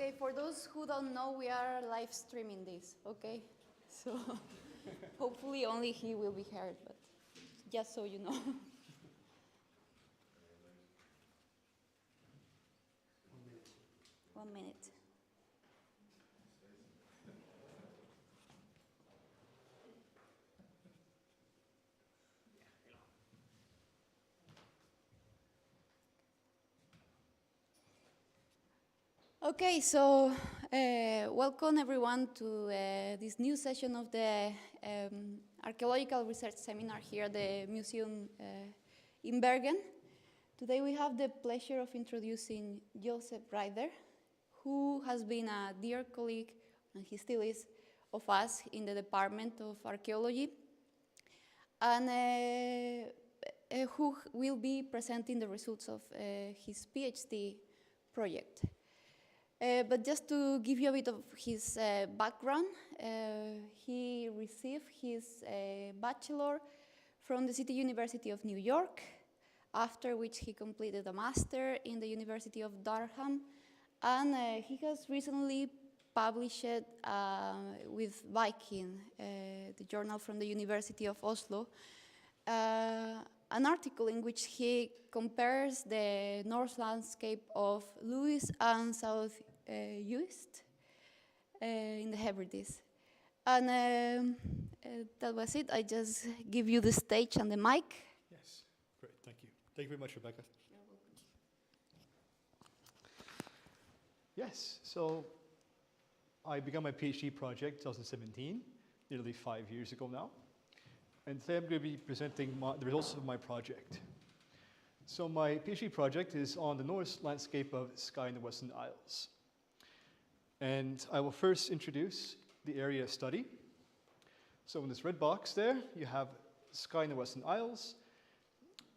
Okay, for those who don't know, we are live streaming this, okay? So hopefully only he will be heard, but just so you know. 1 minute. Okay, so welcome everyone to this new session of the Archaeological Research Seminar here at the museum in Bergen. Today we have the pleasure of introducing Joseph Ryder, who has been a dear colleague, and he still is, of us in the Department of Archaeology, and who will be presenting the results of his Ph.D. project. But just to give you a bit of his background, he received his bachelor from the City University of New York, after which he completed a master in the University of Durham, and he has recently published with Viking, the journal from the University of Oslo, an article in which he compares the Norse landscape of Lewis and South Uist in the Hebrides. And that was it. I just give you the stage and the mic. Yes, great, thank you. Thank you very much, Rebecca. You're welcome. Yes, so I began my PhD project in 2017, nearly 5 years ago now. And today I'm going to be presenting the results of my project. So my PhD project is on the Norse landscape of Skye in the Western Isles. And I will first introduce the area of study. So in this red box there, you have Skye in the Western Isles.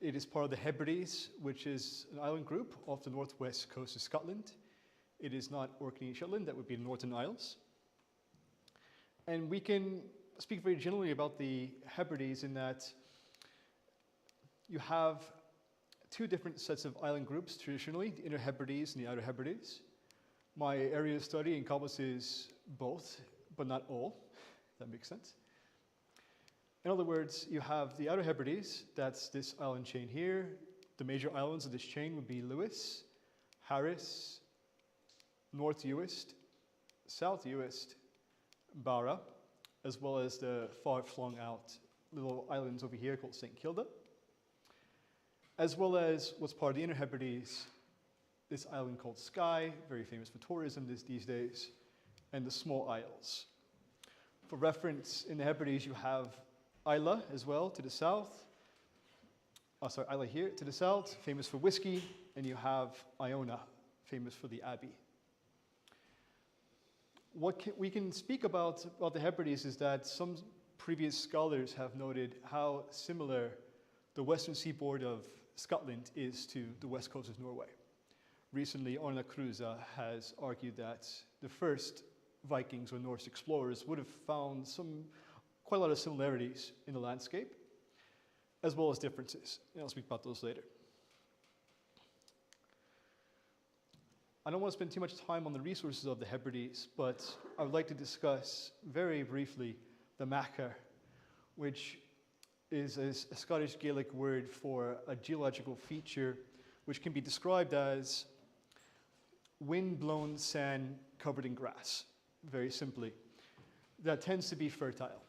It is part of the Hebrides, which is an island group off the northwest coast of Scotland. It is not Orkney and Shetland, that would be the Northern Isles. And we can speak very generally about the Hebrides in that you have two different sets of island groups traditionally, the Inner Hebrides and the Outer Hebrides. My area of study encompasses both, but not all, if that makes sense. In other words, you have the Outer Hebrides, that's this island chain here. The major islands of this chain would be Lewis, Harris, North Uist, South Uist, Barra, as well as the far-flung out little islands over here called St. Kilda, as well as what's part of the Inner Hebrides, this island called Skye, very famous for tourism these days, and the small isles. For reference, in the Hebrides you have Islay as well to the south. Islay here to the south, famous for whiskey, and you have Iona, famous for the Abbey. What we can speak about the Hebrides is that some previous scholars have noted how similar the western seaboard of Scotland is to the west coast of Norway. Recently, Arna Kruse has argued that the first Vikings or Norse explorers would have found quite a lot of similarities in the landscape, as well as differences. And I'll speak about those later. I don't want to spend too much time on the resources of the Hebrides, but I would like to discuss very briefly the machair, which is a Scottish Gaelic word for a geological feature which can be described as wind-blown sand covered in grass, very simply, that tends to be fertile.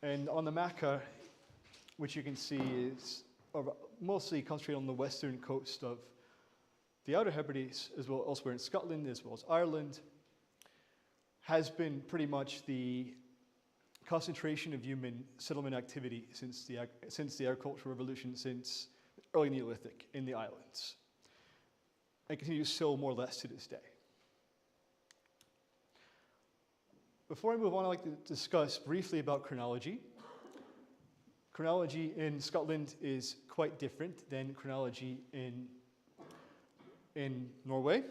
And on the machair, which you can see is mostly concentrated on the western coast of the Outer Hebrides, as well elsewhere in Scotland, as well as Ireland, has been pretty much the concentration of human settlement activity since the agricultural revolution, since early Neolithic in the islands, and continues so more or less to this day. Before I move on, I'd like to discuss briefly about chronology. Chronology in Scotland is quite different than chronology in Norway,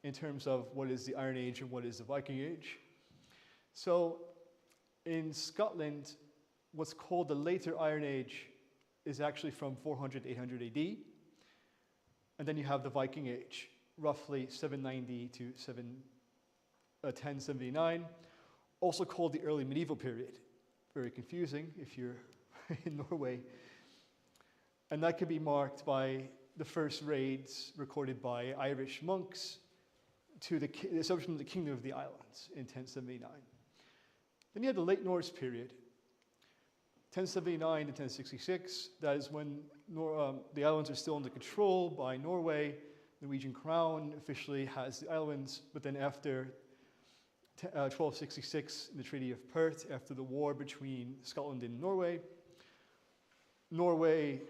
in terms of what is the Iron Age and what is the Viking Age. So in Scotland, what's called the later Iron Age is actually from 400 to 800 AD. And then you have the Viking Age, roughly 790 to 1079, also called the early medieval period. Very confusing if you're in Norway. And that could be marked by the first raids recorded by Irish monks to the establishment of the Kingdom of the Islands in 1079. Then you have the Late Norse period, 1079 to 1066. That is when the islands are still under control by Norway. The Norwegian crown officially has the islands, but then after 1266, in the Treaty of Perth, after the war between Scotland and Norway, Norway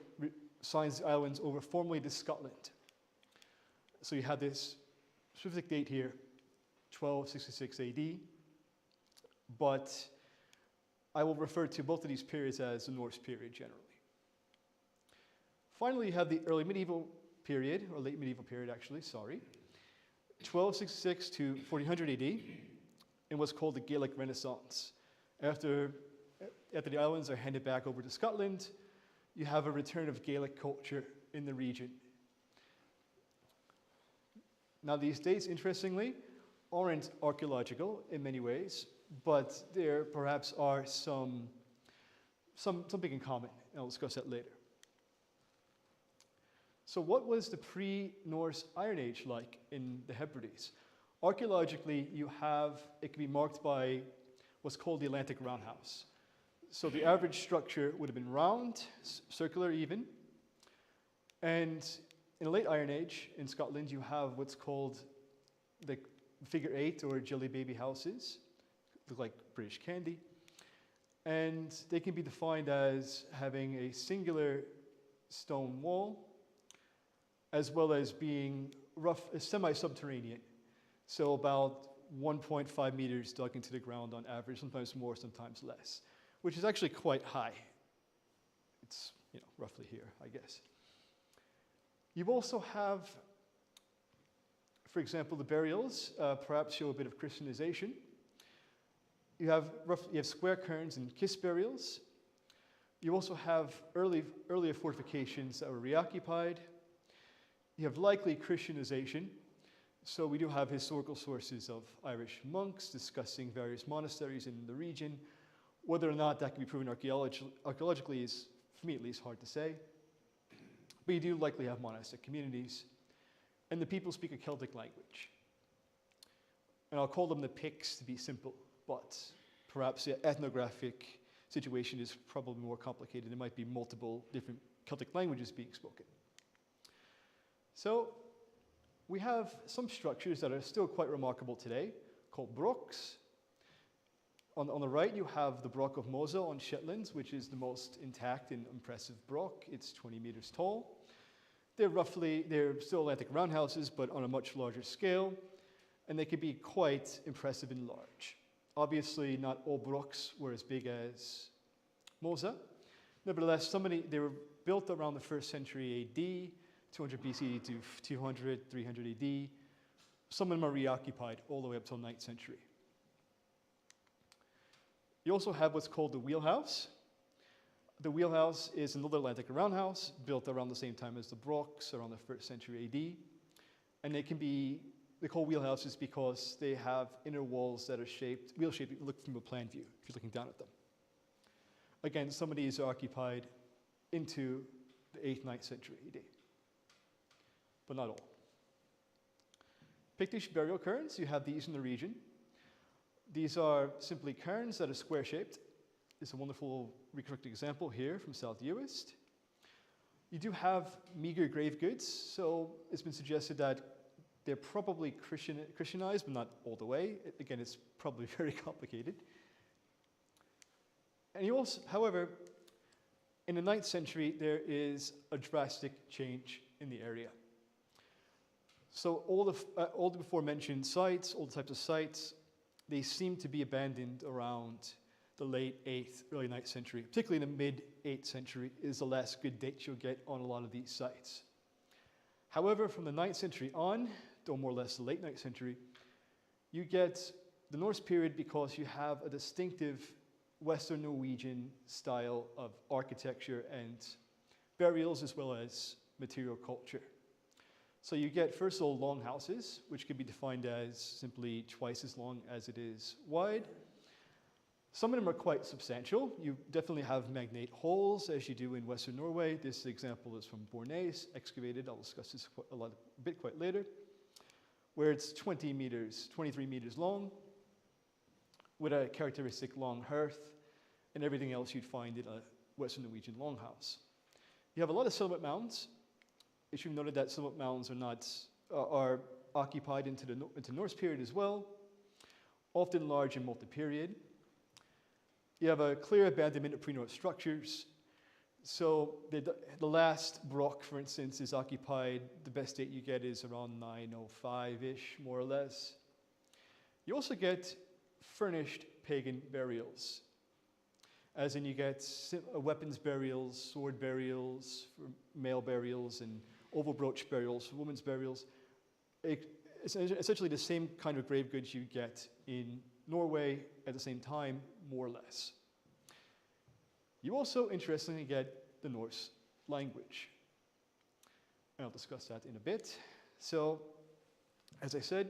signs the islands over formally to Scotland. So you have this specific date here, 1266 AD, but I will refer to both of these periods as the Norse period generally. Finally, you have the early medieval period, or late medieval period actually, sorry, 1266 to 1400 AD, in what's called the Gaelic Renaissance. After the islands are handed back over to Scotland, you have a return of Gaelic culture in the region. Now these dates, interestingly, aren't archaeological in many ways, but there perhaps are something in common, and I'll discuss that later. So what was the pre-Norse Iron Age like in the Hebrides? Archaeologically, it can be marked by what's called the Atlantic roundhouse. So the average structure would have been round, circular even, and in the late Iron Age in Scotland, you have what's called the figure 8 or jelly baby houses, look like British candy, and they can be defined as having a singular stone wall, as well as being semi-subterranean, so about 1.5 meters dug into the ground on average, sometimes more, sometimes less, which is actually quite high. It's roughly here, I guess. You also have, for example, the burials perhaps show a bit of Christianization. You have square cairns and kiss burials. You also have earlier fortifications that were reoccupied. You have likely Christianization. So we do have historical sources of Irish monks discussing various monasteries in the region. Whether or not that can be proven archaeologically is, for me at least, hard to say. But you do likely have monastic communities. And the people speak a Celtic language. And I'll call them the Picts to be simple, but perhaps the ethnographic situation is probably more complicated. There might be multiple different Celtic languages being spoken. So we have some structures that are still quite remarkable today, called brooks. On the right, you have the Broch of Mosa on Shetland, which is the most intact and impressive broch. It's 20 meters tall. They're still Atlantic roundhouses, but on a much larger scale, and they can be quite impressive and large. Obviously, not all brooks were as big as Mosa. Nevertheless, they were built around the 1st century AD, 200 BC to 200, 300 AD. Some of them are reoccupied all the way up till 9th century. You also have what's called the wheelhouse. The wheelhouse is another Atlantic roundhouse built around the same time as the brooks, around the 1st century AD. And they're called wheelhouses because they have inner walls that are wheel-shaped. You look from a plan view if you're looking down at them. Again, some of these are occupied into the 8th, 9th century AD, but not all. Pictish burial cairns, you have these in the region. These are simply cairns that are square-shaped. It's a wonderful reconstructed example here from South Uist. You do have meager grave goods, so it's been suggested that they're probably Christianized, but not all the way. Again, it's probably very complicated. And you also, however, in the 9th century, there is a drastic change in the area. So all the before mentioned sites, all the types of sites, they seem to be abandoned around the late 8th, early 9th century. Particularly in the mid-8th century is the last good date you'll get on a lot of these sites. However, from the 9th century on, though more or less the late 9th century, you get the Norse period because you have a distinctive Western Norwegian style of architecture and burials as well as material culture. So you get, first of all, long houses, which can be defined as simply twice as long as it is wide. Some of them are quite substantial. You definitely have magnate halls, as you do in Western Norway. This example is from Bornais, excavated. I'll discuss this a bit quite later, where it's 20 meters, 23 meters long, with a characteristic long hearth, and everything else you'd find in a Western Norwegian longhouse. You have a lot of settlement mounds. It should be noted that settlement mounds are occupied into Norse period as well, often large and multi-period. You have a clear abandonment of pre-Norse structures. So the last Brock, for instance, is occupied. The best date you get is around 905-ish, more or less. You also get furnished pagan burials, as in you get weapons burials, sword burials, for male burials, and oval brooch burials for women's burials. It's essentially the same kind of grave goods you get in Norway at the same time, more or less. You also, interestingly, get the Norse language. And I'll discuss that in a bit. So, as I said,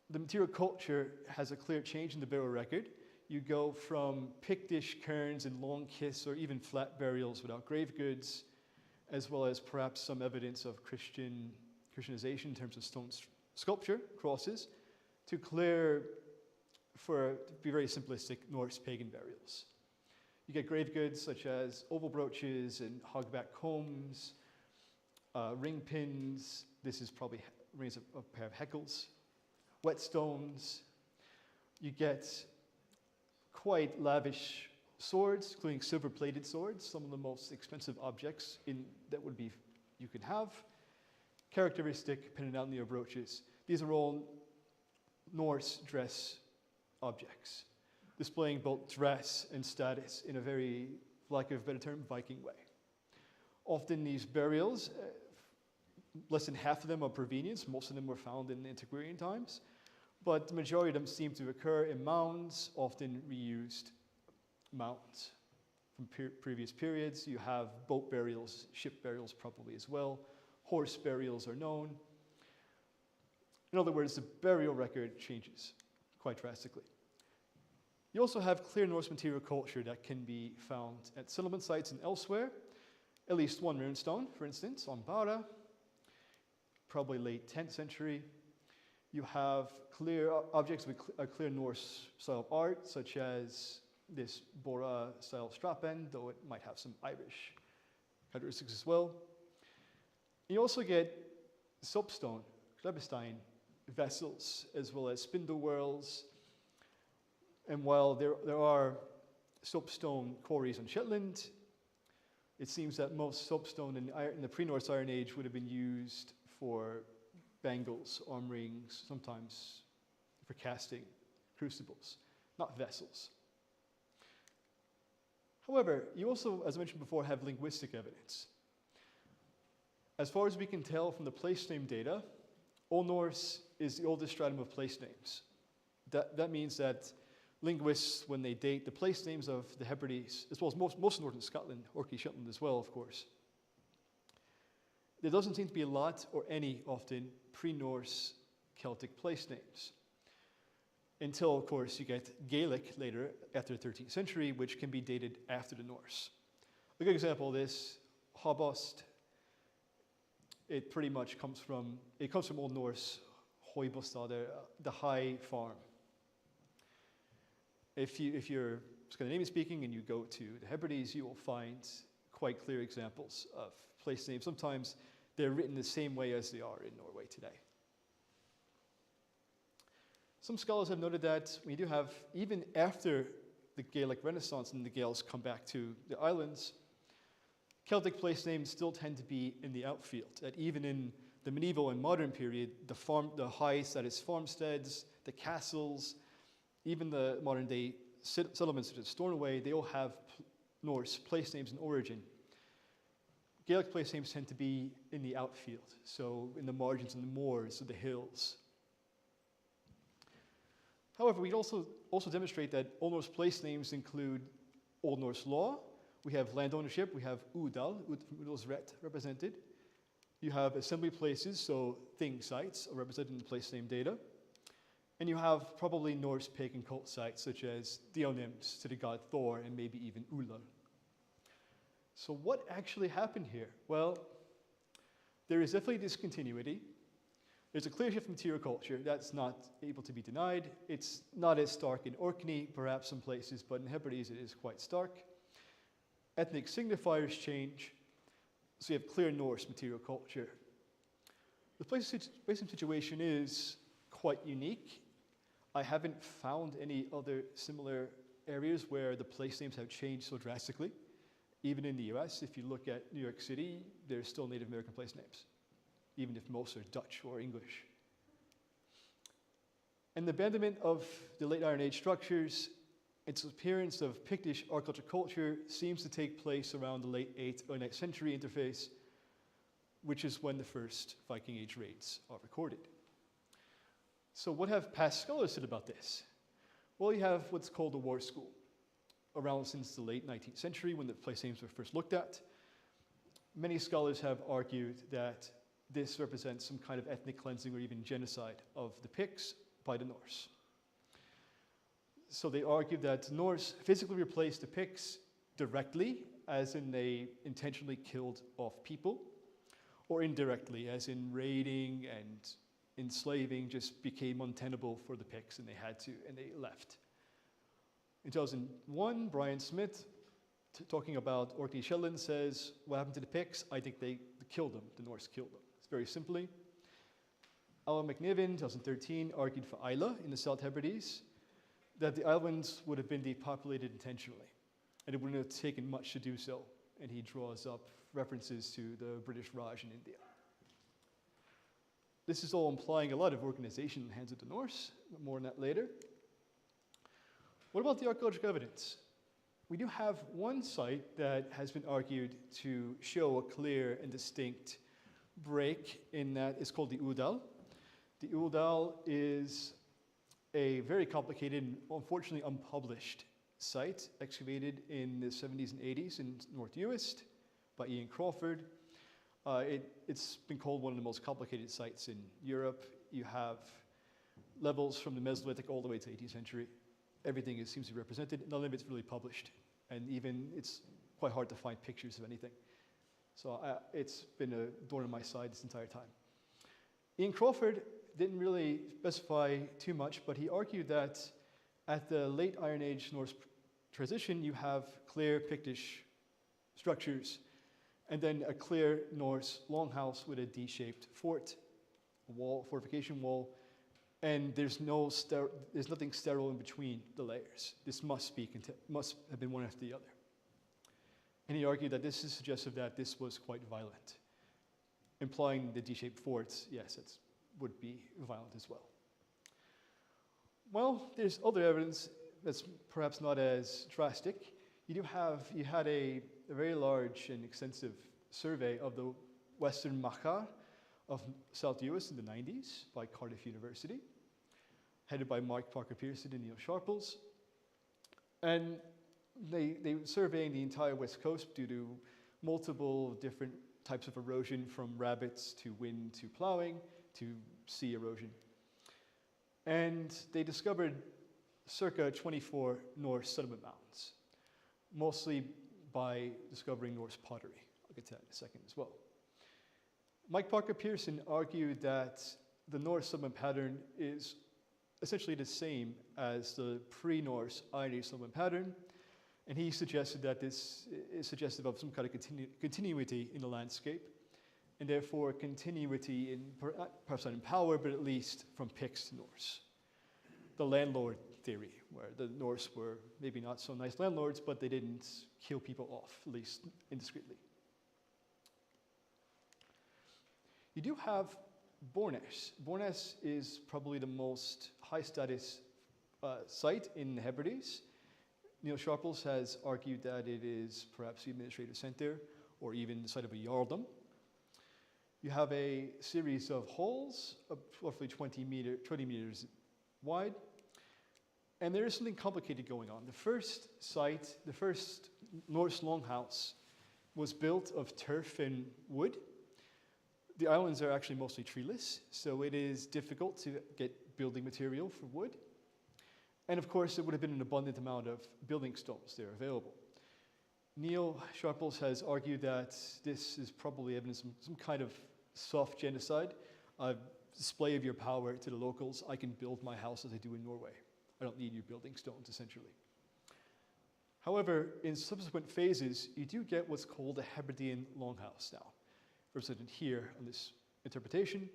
the material culture has a clear change in the burial record. You go from Pictish cairns and long kiss or even flat burials without grave goods, as well as perhaps some evidence of Christianization in terms of stone sculpture, crosses, to clear, to be very simplistic, Norse pagan burials. You get grave goods such as oval brooches and hogback combs, ring pins. This is probably rings a pair of heckles, whetstones. You get quite lavish swords, including silver-plated swords, some of the most expensive objects you could have. Characteristic pendentality brooches. These are all Norse dress objects, displaying both dress and status in a very, lack of a better term, Viking way. Often these burials, less than half of them are prevenient. Most of them were found in antiquarian times, but the majority of them seem to occur in mounds, often reused mounds from previous periods. You have boat burials, ship burials probably as well. Horse burials are known. In other words, the burial record changes quite drastically. You also have clear Norse material culture that can be found at settlement sites and elsewhere. At least one runestone, for instance, on Bara, probably late 10th century. You have clear objects with a clear Norse style of art, such as this Bora style strap-end, though it might have some Irish characteristics as well. You also get soapstone, Klebestein vessels, as well as spindle whorls. And while there are soapstone quarries on Shetland, it seems that most soapstone in the pre-Norse Iron Age would have been used for bangles, arm rings, sometimes for casting, crucibles, not vessels. However, you also, as I mentioned before, have linguistic evidence. As far as we can tell from the place name data, Old Norse is the oldest stratum of place names. That means that linguists, when they date the place names of the Hebrides, as well as most of northern Scotland, Orkney, Shetland as well, of course, there doesn't seem to be a lot or any, often, pre-Norse Celtic place names. Until, of course, you get Gaelic later, after the 13th century, which can be dated after the Norse. A good example of this, Habost, it pretty much comes from Old Norse, Hoibostad, the high farm. If you're Scandinavian speaking and you go to the Hebrides, you will find quite clear examples of place names. Sometimes they're written the same way as they are in Norway today. Some scholars have noted that we do have, even after the Gaelic Renaissance and the Gaels come back to the islands, Celtic place names still tend to be in the outfield. That even in the medieval and modern period, the high status farmsteads, the castles, even the modern day settlements such as Stornoway, they all have Norse place names in origin. Gaelic place names tend to be in the outfield, so in the margins and the moors of the hills. However, we also demonstrate that Old Norse place names include Old Norse law. We have land ownership, we have Udal, Udal's ret represented. You have assembly places, so thing sites are represented in the place name data. And you have probably Norse pagan cult sites, such as Dionym's to the god Thor, and maybe even Udal. So what actually happened here? Well, there is definitely discontinuity. There's a clear shift in material culture. That's not able to be denied. It's not as stark in Orkney, perhaps some places, but in Hebrides it is quite stark. Ethnic signifiers change, so you have clear Norse material culture. The place situation is quite unique. I haven't found any other similar areas where the place names have changed so drastically. Even in the US, if you look at New York City, there's still Native American place names, even if most are Dutch or English. And the abandonment of the late Iron Age structures, its appearance of Pictish archaeological culture seems to take place around the late 8th or 9th century interface, which is when the first Viking Age raids are recorded. So what have past scholars said about this? Well, you have what's called the War School, around since the late 19th century when the place names were first looked at. Many scholars have argued that this represents some kind of ethnic cleansing or even genocide of the Picts by the Norse. So they argue that Norse physically replaced the Picts directly, as in they intentionally killed off people, or indirectly, as in raiding and enslaving just became untenable for the Picts and they left. In 2001, Brian Smith, talking about Orkney Shetland, says, what happened to the Picts? I think they killed them, the Norse killed them. It's very simply. Alan McNiven, 2013, argued for Isla in the South Hebrides, that the islands would have been depopulated intentionally, and it wouldn't have taken much to do so. And he draws up references to the British Raj in India. This is all implying a lot of organization in the hands of the Norse, more on that later. What about the archaeological evidence? We do have one site that has been argued to show a clear and distinct break in that it's called the Udal. The Udal is a very complicated and unfortunately unpublished site excavated in the 70s and 80s in North Uist by Ian Crawford. It's been called one of the most complicated sites in Europe. You have levels from the Mesolithic all the way to the 18th century. Everything seems to be represented. None of it's really published. And even it's quite hard to find pictures of anything. So it's been a thorn in my side this entire time. Ian Crawford didn't really specify too much, but he argued that at the late Iron Age Norse transition, you have clear Pictish structures, and then a clear Norse longhouse with a D-shaped fortification wall, and there's nothing sterile in between the layers. This must have been one after the other. And he argued that this is suggestive that this was quite violent, implying the D-shaped forts, yes, it would be violent as well. Well, there's other evidence that's perhaps not as drastic. You had a very large and extensive survey of the western machair of South Uist in the 90s by Cardiff University, headed by Mark Parker Pearson and Neil Sharples. And they were surveying the entire west coast due to multiple different types of erosion, from rabbits to wind to plowing to sea erosion. And they discovered circa 24 Norse settlement mounds, mostly by discovering Norse pottery. I'll get to that in a second as well. Mike Parker Pearson argued that the Norse settlement pattern is essentially the same as the pre-Norse Iron Age settlement pattern, and he suggested that this is suggestive of some kind of continuity in the landscape, and therefore continuity in, perhaps not in power, but at least from Picts to Norse. The landlord theory, where the Norse were maybe not so nice landlords, but they didn't kill people off, at least indiscreetly. You do have Bornais. Bornais is probably the most high-status site in the Hebrides. Neil Sharples has argued that it is perhaps the administrative center or even the site of a jarldom. You have a series of halls, roughly 20 meters wide, and there is something complicated going on. The first site, the first Norse longhouse, was built of turf and wood. The islands are actually mostly treeless, so it is difficult to get building material for wood. And of course, there would have been an abundant amount of building stones there available. Neil Sharples has argued that this is probably evidence of some kind of soft genocide, a display of your power to the locals. I can build my house as I do in Norway. I don't need your building stones, essentially. However, in subsequent phases, you do get what's called a Hebridean longhouse now, represented here on this interpretation,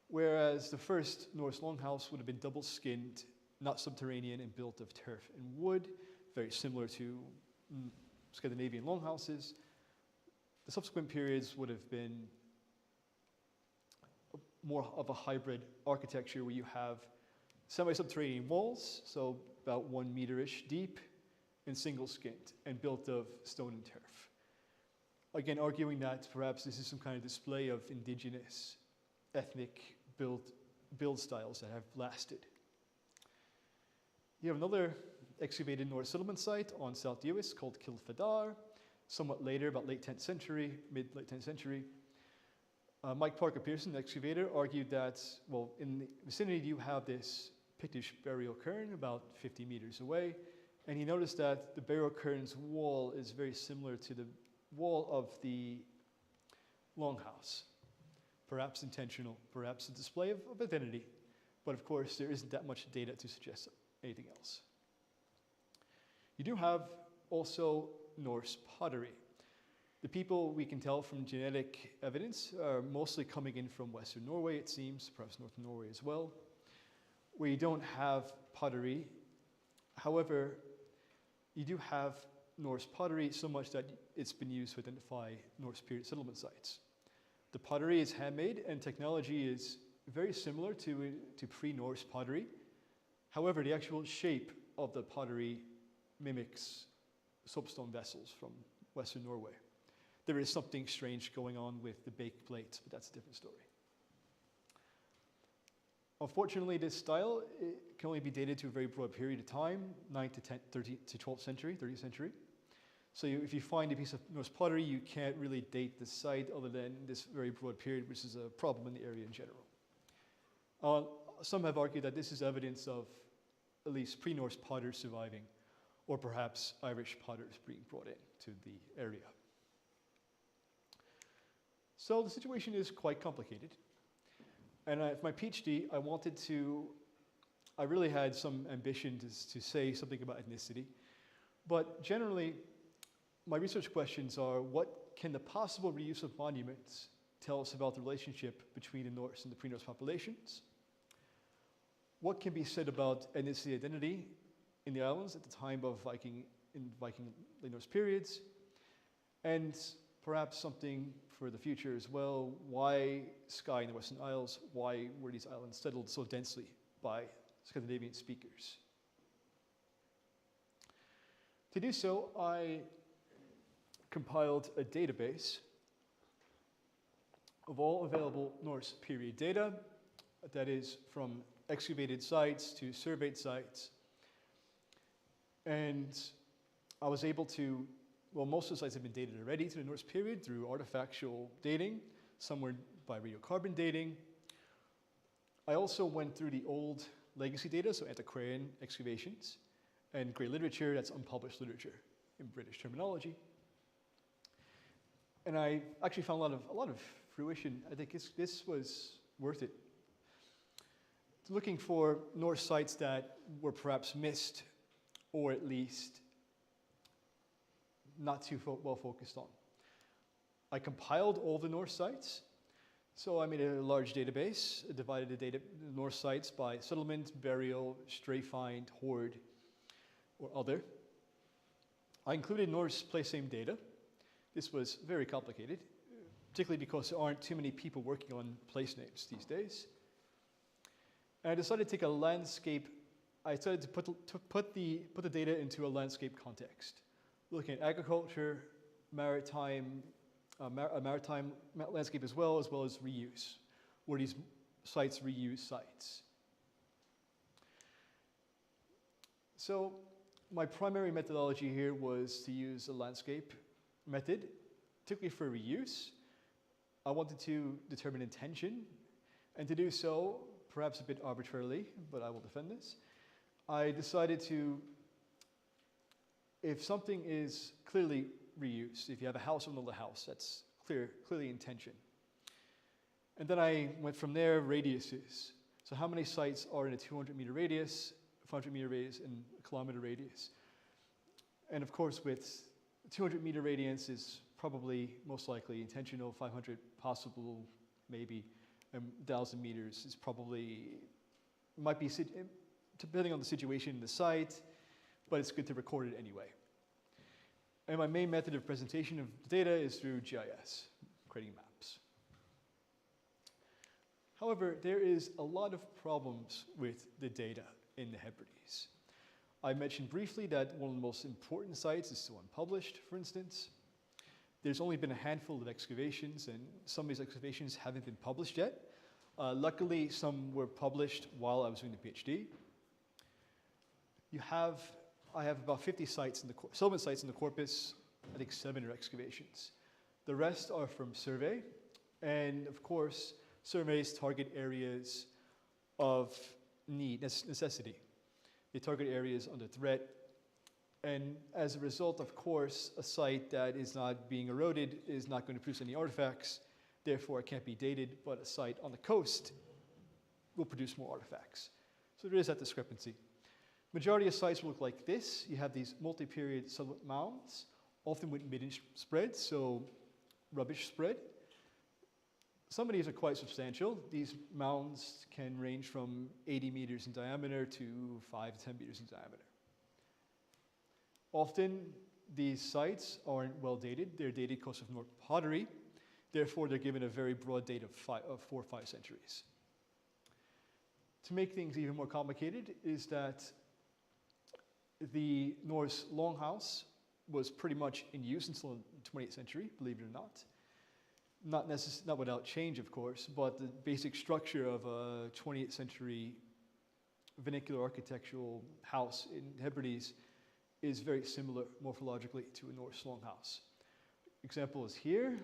whereas the first Norse longhouse would have been double-skinned, not subterranean, and built of turf and wood, very similar to Scandinavian longhouses. The subsequent periods would have been more of a hybrid architecture where you have semi-subterranean walls, so about 1 meter-ish deep, and single-skinned, and built of stone and turf. Again, arguing that perhaps this is some kind of display of indigenous ethnic build styles that have lasted. You have another excavated Norse settlement site on South Uist called Kilfedar, somewhat later, about late 10th century, mid-late 10th century. Mike Parker Pearson, the excavator, argued that, well, in the vicinity you have this Pictish burial cairn about 50 meters away, and he noticed that the burial cairn's wall is very similar to the wall of the longhouse. Perhaps intentional, perhaps a display of identity, but of course there isn't that much data to suggest anything else. You do have also Norse pottery. The people we can tell from genetic evidence are mostly coming in from Western Norway, it seems, perhaps Northern Norway as well, where you don't have pottery. However, you do have Norse pottery so much that it's been used to identify Norse period settlement sites. The pottery is handmade and technology is very similar to pre-Norse pottery. However, the actual shape of the pottery mimics soapstone vessels from Western Norway. There is something strange going on with the baked plates, but that's a different story. Unfortunately, this style can only be dated to a very broad period of time, 9th to 12th century, 30th century. So if you find a piece of Norse pottery, you can't really date the site other than this very broad period, which is a problem in the area in general. Some have argued that this is evidence of at least pre-Norse potters surviving, or perhaps Irish potters being brought in to the area. So the situation is quite complicated. And for my PhD, I really had some ambition to say something about ethnicity. But generally, my research questions are, what can the possible reuse of monuments tell us about the relationship between the Norse and the pre-Norse populations? What can be said about ethnicity identity in the islands at the time of Viking Late Norse periods? And perhaps something for the future as well, why Skye in the Western Isles, why were these islands settled so densely by Scandinavian speakers? To do so, I compiled a database of all available Norse period data, that is from excavated sites to surveyed sites. And I was able to, well, most of the sites have been dated already to the Norse period through artifactual dating, some were by radiocarbon dating. I also went through the old legacy data, so antiquarian excavations, and grey literature, that's unpublished literature in British terminology. And I actually found a lot of fruition. I think this was worth it. Looking for Norse sites that were perhaps missed, or at least not too well focused on. I compiled all the Norse sites. So I made a large database, divided the Norse sites by settlement, burial, stray find, hoard, or other. I included Norse Placename data. This was very complicated, particularly because there aren't too many people working on place names these days. And I decided to take a landscape. I decided to put the data into a landscape context, looking at agriculture, maritime, a maritime landscape as well as reuse. Were these sites reused sites? So my primary methodology here was to use a landscape method, particularly for reuse. I wanted to determine intention, and to do so, perhaps a bit arbitrarily, but I will defend this, I decided to, if something is clearly reused, if you have a house or another house, that's clearly intention. And then I went from there, radiuses. So how many sites are in a 200-meter radius, 500-meter radius, and a kilometer radius? And of course, with 200-meter radius is probably most likely intentional, 500 possible, maybe, 1,000 meters is probably, might be, depending on the situation in the site, but it's good to record it anyway. And my main method of presentation of the data is through GIS, creating maps. However, there is a lot of problems with the data in the Hebrides. I mentioned briefly that one of the most important sites is still unpublished, for instance. There's only been a handful of excavations, and some of these excavations haven't been published yet. Luckily, some were published while I was doing the PhD. I have about 50 sites in the settlement sites in the corpus. I think 7 are excavations. The rest are from survey, and of course, surveys target areas of need, necessity. They target areas under threat, and as a result, of course, a site that is not being eroded is not going to produce any artifacts, therefore it can't be dated, but a site on the coast will produce more artifacts. So there is that discrepancy. Majority of sites will look like this. You have these multi-period settlement mounds, often with mid-inch spread, so rubbish spread. Some of these are quite substantial. These mounds can range from 80 meters in diameter to 5 to 10 meters in diameter. Often, these sites aren't well dated. They're dated because of Norse Pottery. Therefore, they're given a very broad date of 4 or 5 centuries. To make things even more complicated is that the Norse longhouse was pretty much in use until the 20th century, believe it or not. Not without change, of course, but the basic structure of a 20th century vernacular architectural house in Hebrides is very similar morphologically to a Norse longhouse. Example is here,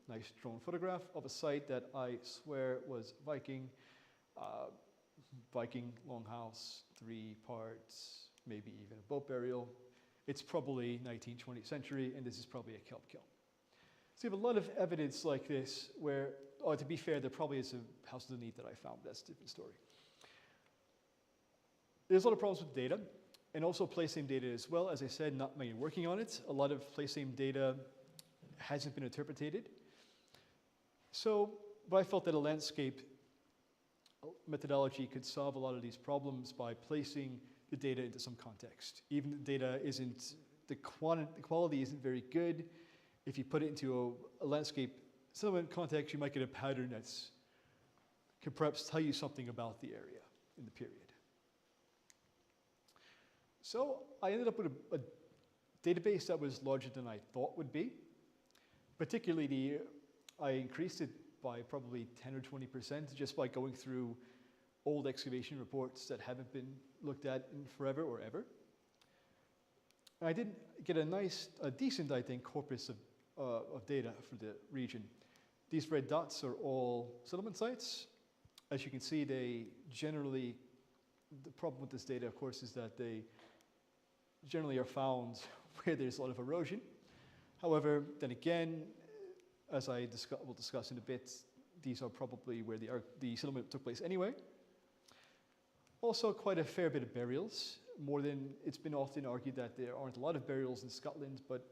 nice drone photograph of a site that I swear was Viking. Viking longhouse, 3 parts, maybe even a boat burial. It's probably 19th, 20th century, and this is probably a kelp kiln. So you have a lot of evidence like this where, oh, to be fair, there probably is a house underneath that I found. That's a different story. There's a lot of problems with data, and also Placename data as well. As I said, not many working on it. A lot of Placename data hasn't been interpreted. So, but I felt that a landscape methodology could solve a lot of these problems by placing the data into some context. Even the data isn't, the quality isn't very good. If you put it into a landscape settlement context, you might get a pattern that's could perhaps tell you something about the area in the period. So I ended up with a database that was larger than I thought would be. Particularly, I increased it by probably 10 or 20% just by going through old excavation reports that haven't been looked at in forever or ever. And I did get a decent, I think, corpus of data for the region. These red dots are all settlement sites. As you can see, they generally, the problem with this data, of course, is that they generally are found where there's a lot of erosion. However, then again, as I will discuss in a bit, these are probably where the settlement took place anyway. Also, quite a fair bit of burials. More than, it's been often argued that there aren't a lot of burials in Scotland, but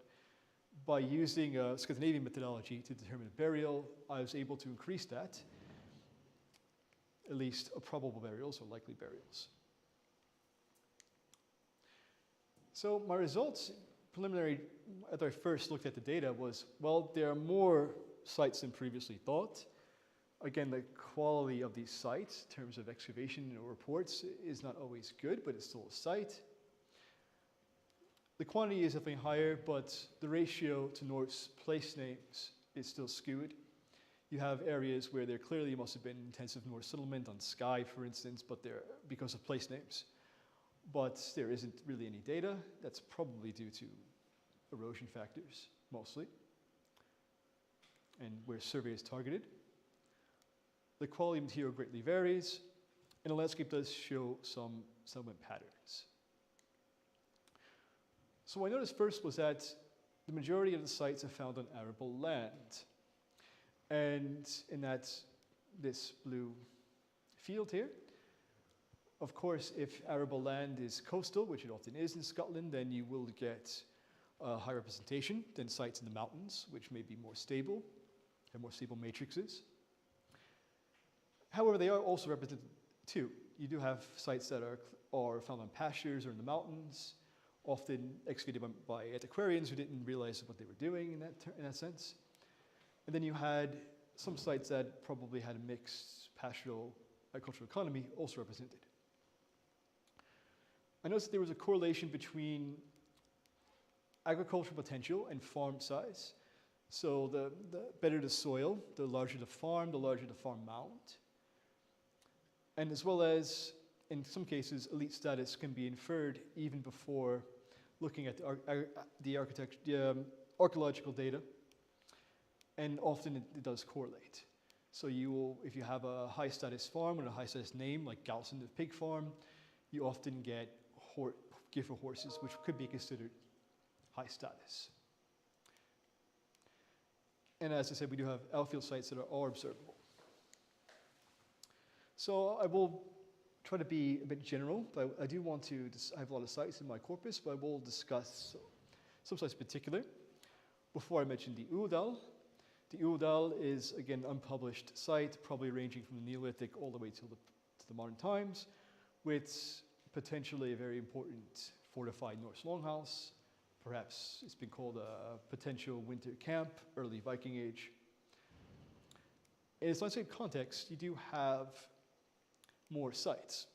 by using a Scandinavian methodology to determine a burial, I was able to increase that, at least probable burials or likely burials. So my results, preliminary, as I first looked at the data was, well, there are more sites than previously thought. Again, the quality of these sites in terms of excavation or reports is not always good, but it's still a site. The quantity is definitely higher, but the ratio to Norse place names is still skewed. You have areas where there clearly must have been intensive Norse settlement on Skye, for instance, but there because of place names. But there isn't really any data. That's probably due to erosion factors, mostly. and where survey is targeted. The quality of material greatly varies, and the landscape does show some settlement patterns. So what I noticed first was that the majority of the sites are found on arable land. And in this blue field here, of course, if arable land is coastal, which it often is in Scotland, then you will get high representation than sites in the mountains, which may be more stable, have more stable matrices. However, they are also represented too. You do have sites that are found on pastures or in the mountains, often excavated by antiquarians who didn't realize what they were doing in that sense. And then you had some sites that probably had a mixed pastoral agricultural economy also represented. I noticed that there was a correlation between agricultural potential and farm size. So the better the soil, the larger the farm mount. And as well as, in some cases, elite status can be inferred even before looking at the archaeological data. And often it does correlate. So if you have a high status farm with a high status name, like Galson the pig farm, you often get gift for horses, which could be considered high status. And as I said, we do have outfield sites that are observable. So I will try to be a bit general, but I do want to, I have a lot of sites in my corpus, but I will discuss some sites in particular. Before I mention the Udal. The Udal is, again, an unpublished site, probably ranging from the Neolithic all the way to the modern times, with potentially a very important fortified Norse longhouse. Perhaps it's been called a potential winter camp, early Viking age. In its landscape context, you do have more sites.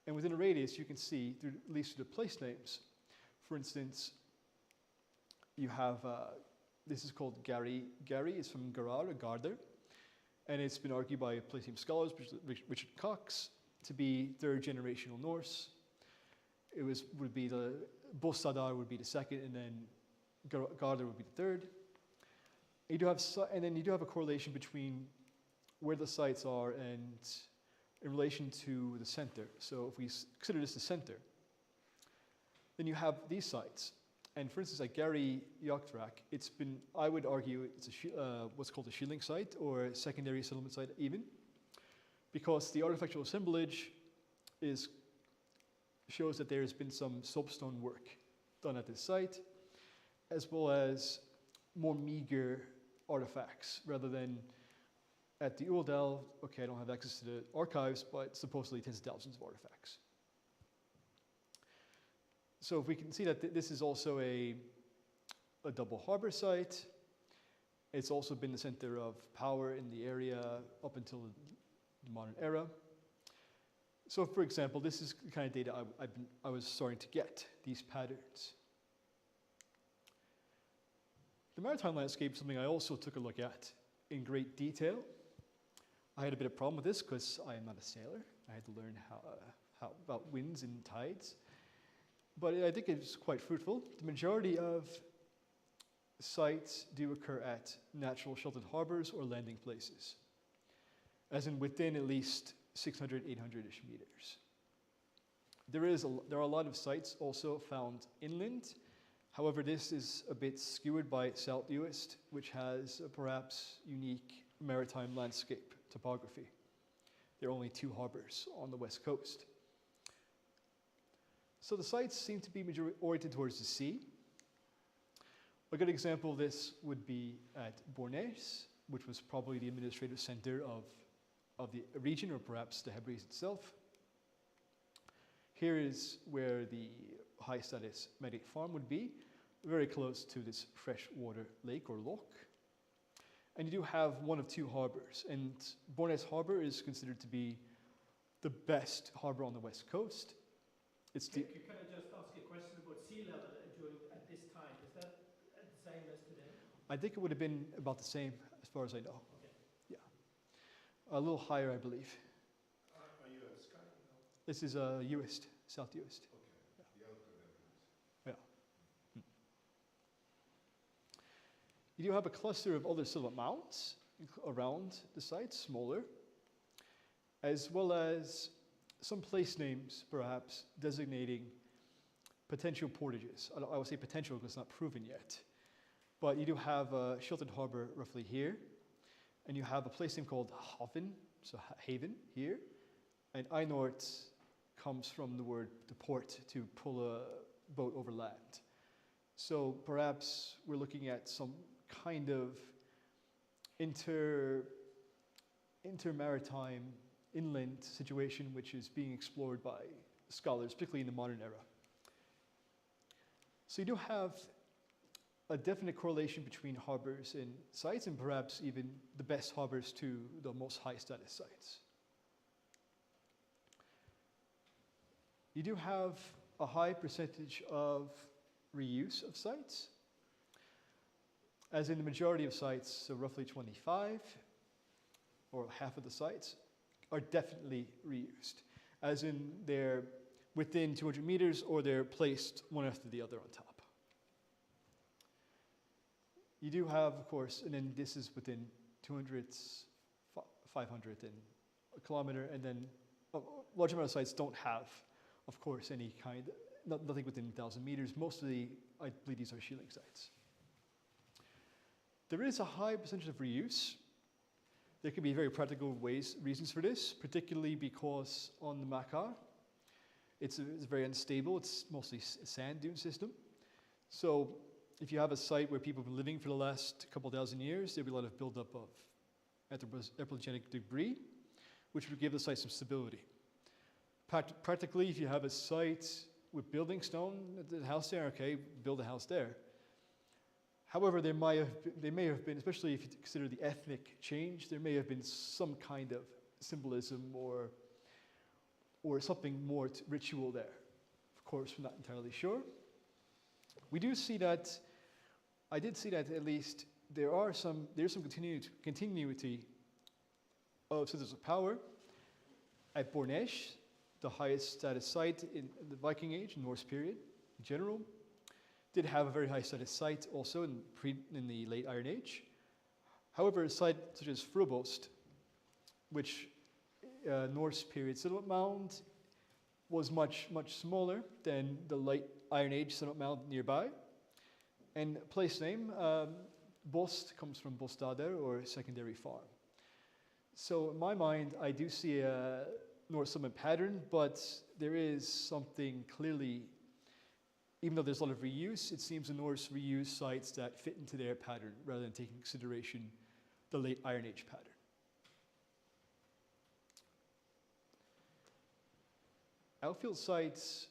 And within a radius, you can see, at least through the place names, for instance, you have, this is called Gary. Gary is from Garar, or Gardar, and it's been argued by Placename scholars, Richard Cox, to be third generational Norse. Would be the Bosadar would be the second, and then Gardar would be the third. And then you do have a correlation between where the sites are and in relation to the center. So if we consider this the center, then you have these sites. And for instance, like Gary Yoghtrak, it's been, I would argue, it's what's called a shielding site or a secondary settlement site even, because the artifactual assemblage shows that there has been some soapstone work done at this site, as well as more meager artifacts, rather than at the Udal, okay, I don't have access to the archives, but supposedly tens of thousands of artifacts. So if we can see that this is also a double harbor site. It's also been the center of power in the area up until the modern era. So for example, this is the kind of data I was starting to get, these patterns. The maritime landscape is something I also took a look at in great detail. I had a bit of problem with this because I am not a sailor. I had to learn how about winds and tides. But I think it's quite fruitful. The majority of sites do occur at natural sheltered harbors or landing places, as in within at least 600, 800-ish meters. There are a lot of sites also found inland. However, this is a bit skewered by Southeast, which has a perhaps unique maritime landscape topography. There are only 2 harbors on the west coast. So the sites seem to be oriented towards the sea. A good example of this would be at Bornais, which was probably the administrative center of the region, or perhaps the Hebrides itself. Here is where the high status medic farm would be, very close to this freshwater lake or loch. And you do have one of 2 harbors, and Bornais Harbor is considered to be the best harbor on the west coast. Can I just ask a question about sea level at this time? Is that the same as today? I think it would have been about the same, as far as I know. Okay. Yeah. A little higher, I believe. Are you at Skye now? This is Uist, South Uist. Okay. Yeah. The outer Hebrides. Yeah. You You do have a cluster of other settlement mounds around the site, smaller, as well as some place names, perhaps, designating potential portages. I would say potential because it's not proven yet. But you do have a sheltered harbor roughly here, and you have a place name called Haven, so haven here, and Einort comes from the word to port, to pull a boat over land. So perhaps we're looking at some kind of inter-maritime inland situation which is being explored by scholars, particularly in the modern era. So you do have a definite correlation between harbors and sites, and perhaps even the best harbors to the most high status sites. You do have a high percentage of reuse of sites, as in the majority of sites, so roughly 25, or half of the sites, are definitely reused, as in they're within 200 meters or they're placed one after the other on top. You do have, of course, and then this is within 200, 500 and a kilometer, and then a large amount of sites don't have, of course, any kind, nothing within 1,000 meters. Mostly, I believe these are shielding sites. There is a high percentage of reuse. There can be very practical reasons for this, particularly because on the machair, it's very unstable. It's mostly a sand dune system. So if you have a site where people have been living for the last couple thousand years, there'll be a lot of buildup of anthropogenic debris, which would give the site some stability. Practically, if you have a site with building stone, the house there, okay, build a house there. However, they may have been, especially if you consider the ethnic change, there may have been some kind of symbolism or something more ritual there. Of course, we're not entirely sure. We do see that, I did see that at least there's some continuity of centers of power at Bornais, the highest status site in the Viking Age, Norse period in general. Did have a very high status site also in the late Iron Age. However, a site such as Frobost, which Norse period settlement mound, was much smaller than the late Iron Age settlement mound nearby. And place name, Bost comes from Bostader, or secondary farm. So in my mind, I do see a Norse settlement pattern, but there is something clearly, even though there's a lot of reuse, it seems the Norse reuse sites that fit into their pattern rather than taking into consideration the late Iron Age pattern. Outfield sites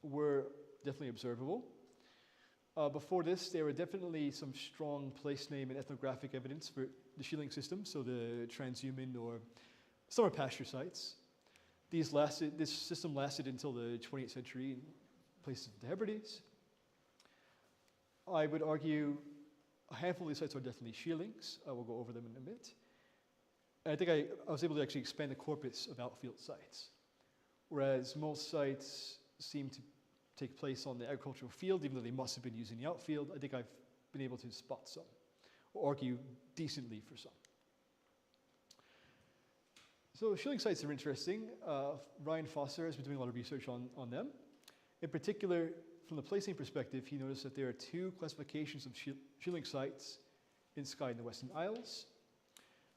were definitely observable. Before this, there were definitely some strong place name and ethnographic evidence for the shielding system, so the transhuman or summer pasture sites. This system lasted until the 20th century in places of the Hebrides. I would argue a handful of these sites are definitely shieldings. I will go over them in a bit. And I think I was able to actually expand the corpus of outfield sites. Whereas most sites seem to take place on the agricultural field, even though they must have been using the outfield, I think I've been able to spot some, or argue decently for some. So shielding sites are interesting. Ryan Foster has been doing a lot of research on them. In particular, from the placing perspective, he noticed that there are two classifications of shielding sites in Skye in the Western Isles.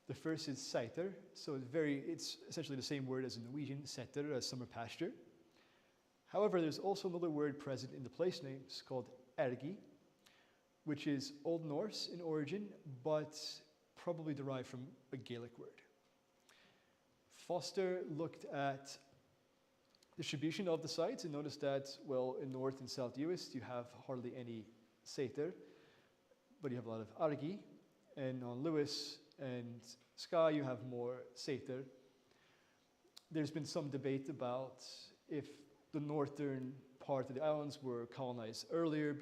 The first is seiter, so it's essentially the same word as in Norwegian, setter, as summer pasture. However, there's also another word present in the place names called ergi, which is Old Norse in origin, but probably derived from a Gaelic word. Foster looked at distribution of the sites and noticed that, well, in North and South US, you have hardly any seiter, but you have a lot of argi, and on Lewis and Skye, you have more seiter. There's been some debate about if the northern part of the islands were colonized earlier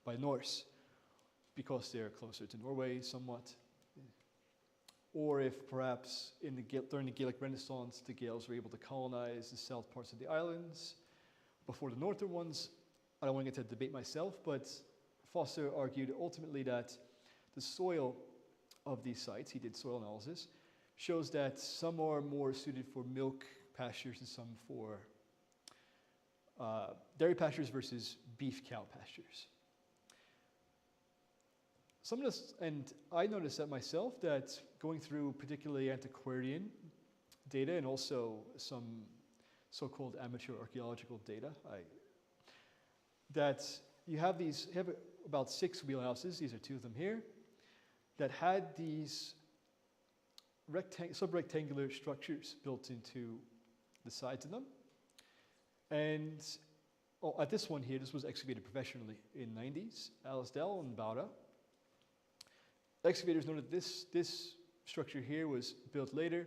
by Norse, because they're closer to Norway somewhat, or if perhaps during the Gaelic Renaissance, the Gaels were able to colonize the south parts of the islands before the northern ones. I don't want to get to the debate myself, but Foster argued ultimately that the soil of these sites, he did soil analysis, shows that some are more suited for milk pastures and some for dairy pastures versus beef cow pastures. Some of this, and I noticed that myself, that going through particularly antiquarian data and also some so-called amateur archaeological data, that you have about 6 wheelhouses, these are 2 of them here, that had these sub-rectangular structures built into the sides of them. And at this one here, this was excavated professionally in 90s, Alisdal and Baura. Excavators noted this structure here was built later,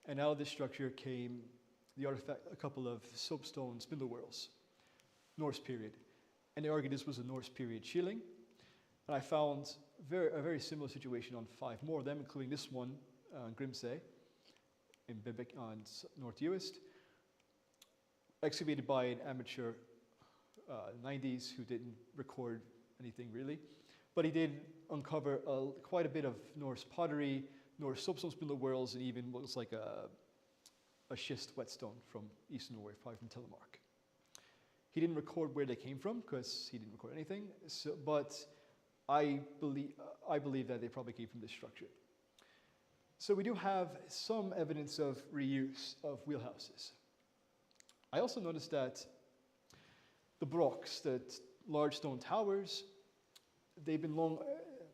and out of this structure came the artifact, a couple of soapstone spindle whorls, Norse period. And they argued this was a Norse period shieling. And I found a very similar situation on 5 more of them, including this one on Grimsay in Bibik on North Uist, excavated by an amateur 90s who didn't record anything really. But he did uncover quite a bit of Norse pottery, Norse soapstone spindle whorls, and even what was like a schist whetstone from Eastern Norway, probably from Telemark. He didn't record where they came from because he didn't record anything, but I believe that they probably came from this structure. So we do have some evidence of reuse of wheelhouses. I also noticed that the brocks, the large stone towers, they've been long,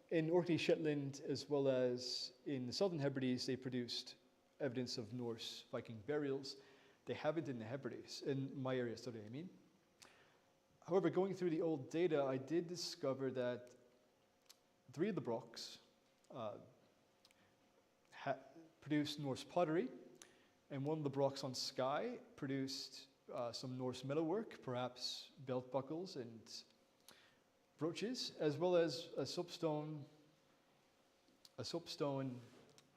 in Orkney, Shetland, as well as in the Southern Hebrides, they produced evidence of Norse Viking burials. They haven't in the Hebrides, in my area study, I mean. However, going through the old data, I did discover that 3 of the brocks produced Norse pottery, and one of the brocks on Skye produced some Norse metalwork, perhaps belt buckles and brooches, as well as a soapstone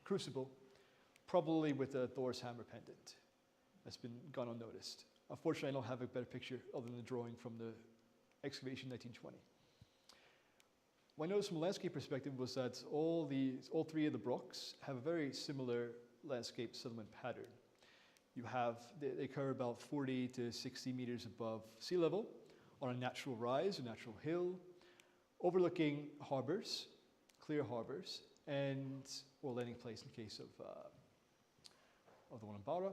crucible, probably with a Thor's hammer pendant. That's been gone unnoticed. Unfortunately, I don't have a better picture other than the drawing from the excavation 1920. What I noticed from a landscape perspective was that all 3 of the brocks have a very similar landscape settlement pattern. They occur about 40 to 60 meters above sea level on a natural rise, a natural hill, overlooking harbors, clear harbors, or landing place in case of the one in Baura.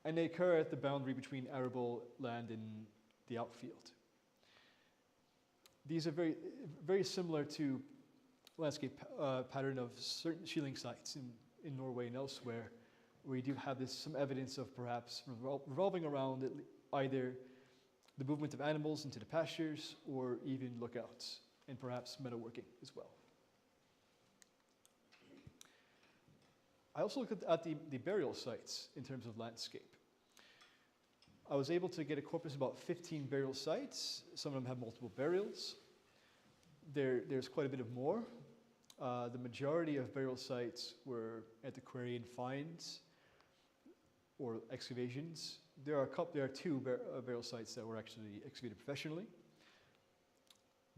And they occur at the boundary between arable land and the outfield. These are very, very similar to landscape pattern of certain shieling sites in Norway and elsewhere, where you do have some evidence of perhaps revolving around either the movement of animals into the pastures or even lookouts, and perhaps metalworking as well. I also looked at the burial sites in terms of landscape. I was able to get a corpus of about 15 burial sites. Some of them have multiple burials. There's quite a bit of more. The majority of burial sites were antiquarian finds or excavations. There are 2 burial sites that were actually excavated professionally.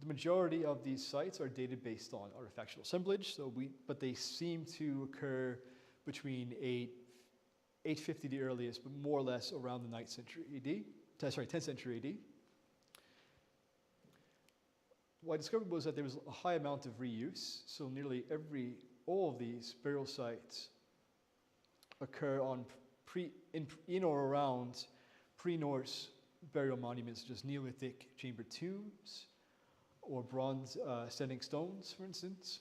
The majority of these sites are dated based on artifactual assemblage, but they seem to occur between 850 the earliest, but more or less around the 10th century AD. What I discovered was that there was a high amount of reuse, so nearly all of these burial sites occur on in or around pre-Norse burial monuments, such as Neolithic chamber tombs or bronze standing stones, for instance.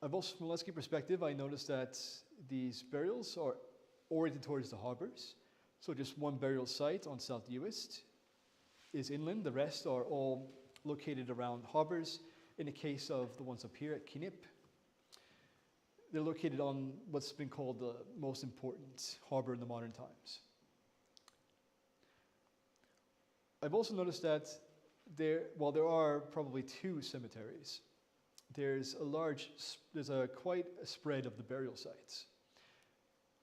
I've also, from a landscape perspective, I noticed that these burials are oriented towards the harbors. So just one burial site on South Uist is inland. The rest are all located around harbors. In the case of the ones up here at Kinip, they're located on what's been called the most important harbor in the modern times. I've also noticed that while there are probably 2 cemeteries, there's quite a spread of the burial sites.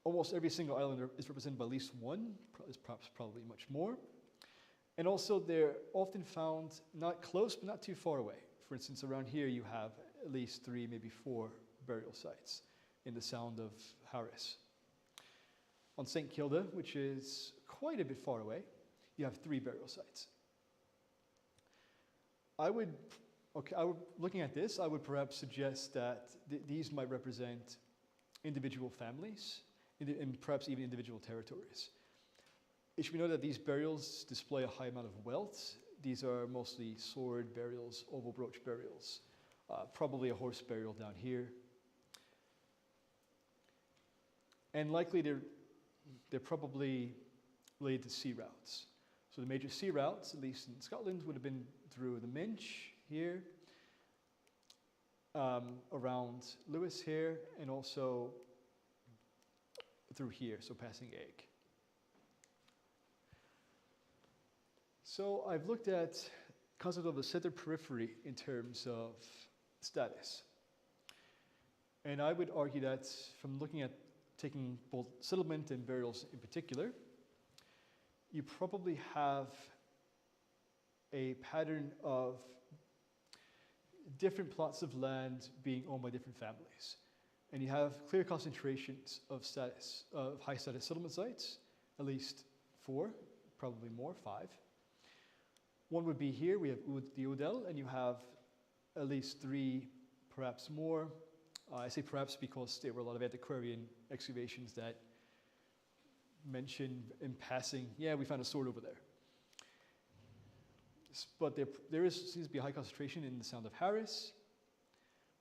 Almost every single island is represented by at least one, is perhaps probably much more. And also they're often found not close but not too far away. For instance, around here you have at least 3, maybe 4 burial sites in the Sound of Harris. On St. Kilda, which is quite a bit far away, you have 3 burial sites. Looking at this, I would perhaps suggest that these might represent individual families and perhaps even individual territories. It should be noted that these burials display a high amount of wealth. These are mostly sword burials, oval brooch burials, probably a horse burial down here. And likely they're probably related to sea routes. So the major sea routes, at least in Scotland, would have been through the Minch here, around Lewis here, and also through here, so passing Egg. So I've looked at the concept of the center periphery in terms of status. And I would argue that from looking at taking both settlement and burials in particular, you probably have a pattern of different plots of land being owned by different families. And you have clear concentrations of status, of high status settlement sites, at least 4, probably more, 5. One would be here, we have the Udal, and you have at least 3, perhaps more. I say perhaps because there were a lot of antiquarian excavations that mentioned in passing, yeah, we found a sword over there. But there seems to be a high concentration in the Sound of Harris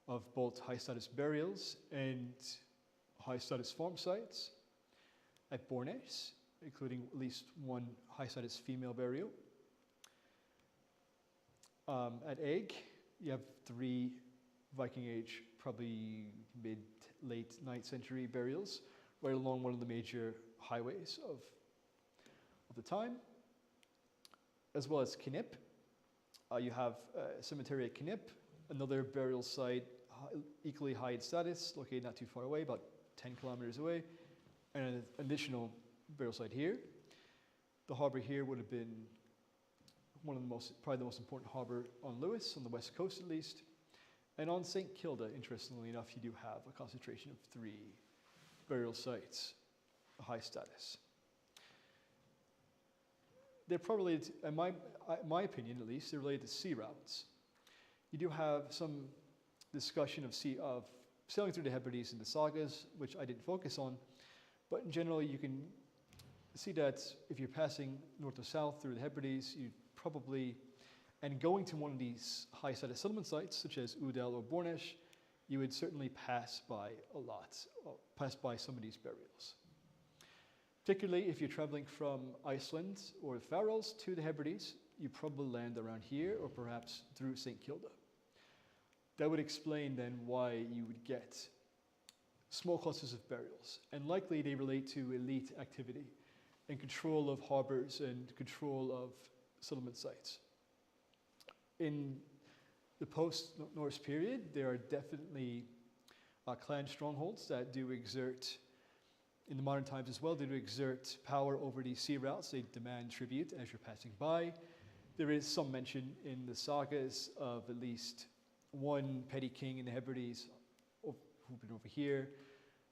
of both high status burials and high status farm sites at Bornais, including at least 1 high status female burial. At Egg, you have 3 Viking age, probably late 9th century burials, right along one of the major highways of the time, as well as Knip. You have a cemetery at Knip, another burial site equally high in status, located not too far away, about 10 kilometers away, and an additional burial site here. The harbor here would have been probably the most important harbor on Lewis, on the west coast at least. And on St. Kilda, interestingly enough, you do have a concentration of 3 burial sites, high status. They're probably, in my opinion at least, they're related to sea routes. You do have some discussion of sailing through the Hebrides in the sagas, which I didn't focus on, but in general you can see that if you're passing north or south through the Hebrides, you probably, and going to one of these high status settlement sites, such as Udal or Bornais, you would certainly pass by some of these burials. Particularly if you're traveling from Iceland or the Faroes to the Hebrides, you probably land around here or perhaps through St. Kilda. That would explain then why you would get small clusters of burials, and likely they relate to elite activity and control of harbors and control of settlement sites. In the post-Norse period, there are definitely clan strongholds that do exert, in the modern times as well, they do exert power over these sea routes. They demand tribute as you're passing by. There is some mention in the sagas of at least 1 petty king in the Hebrides who've been over here.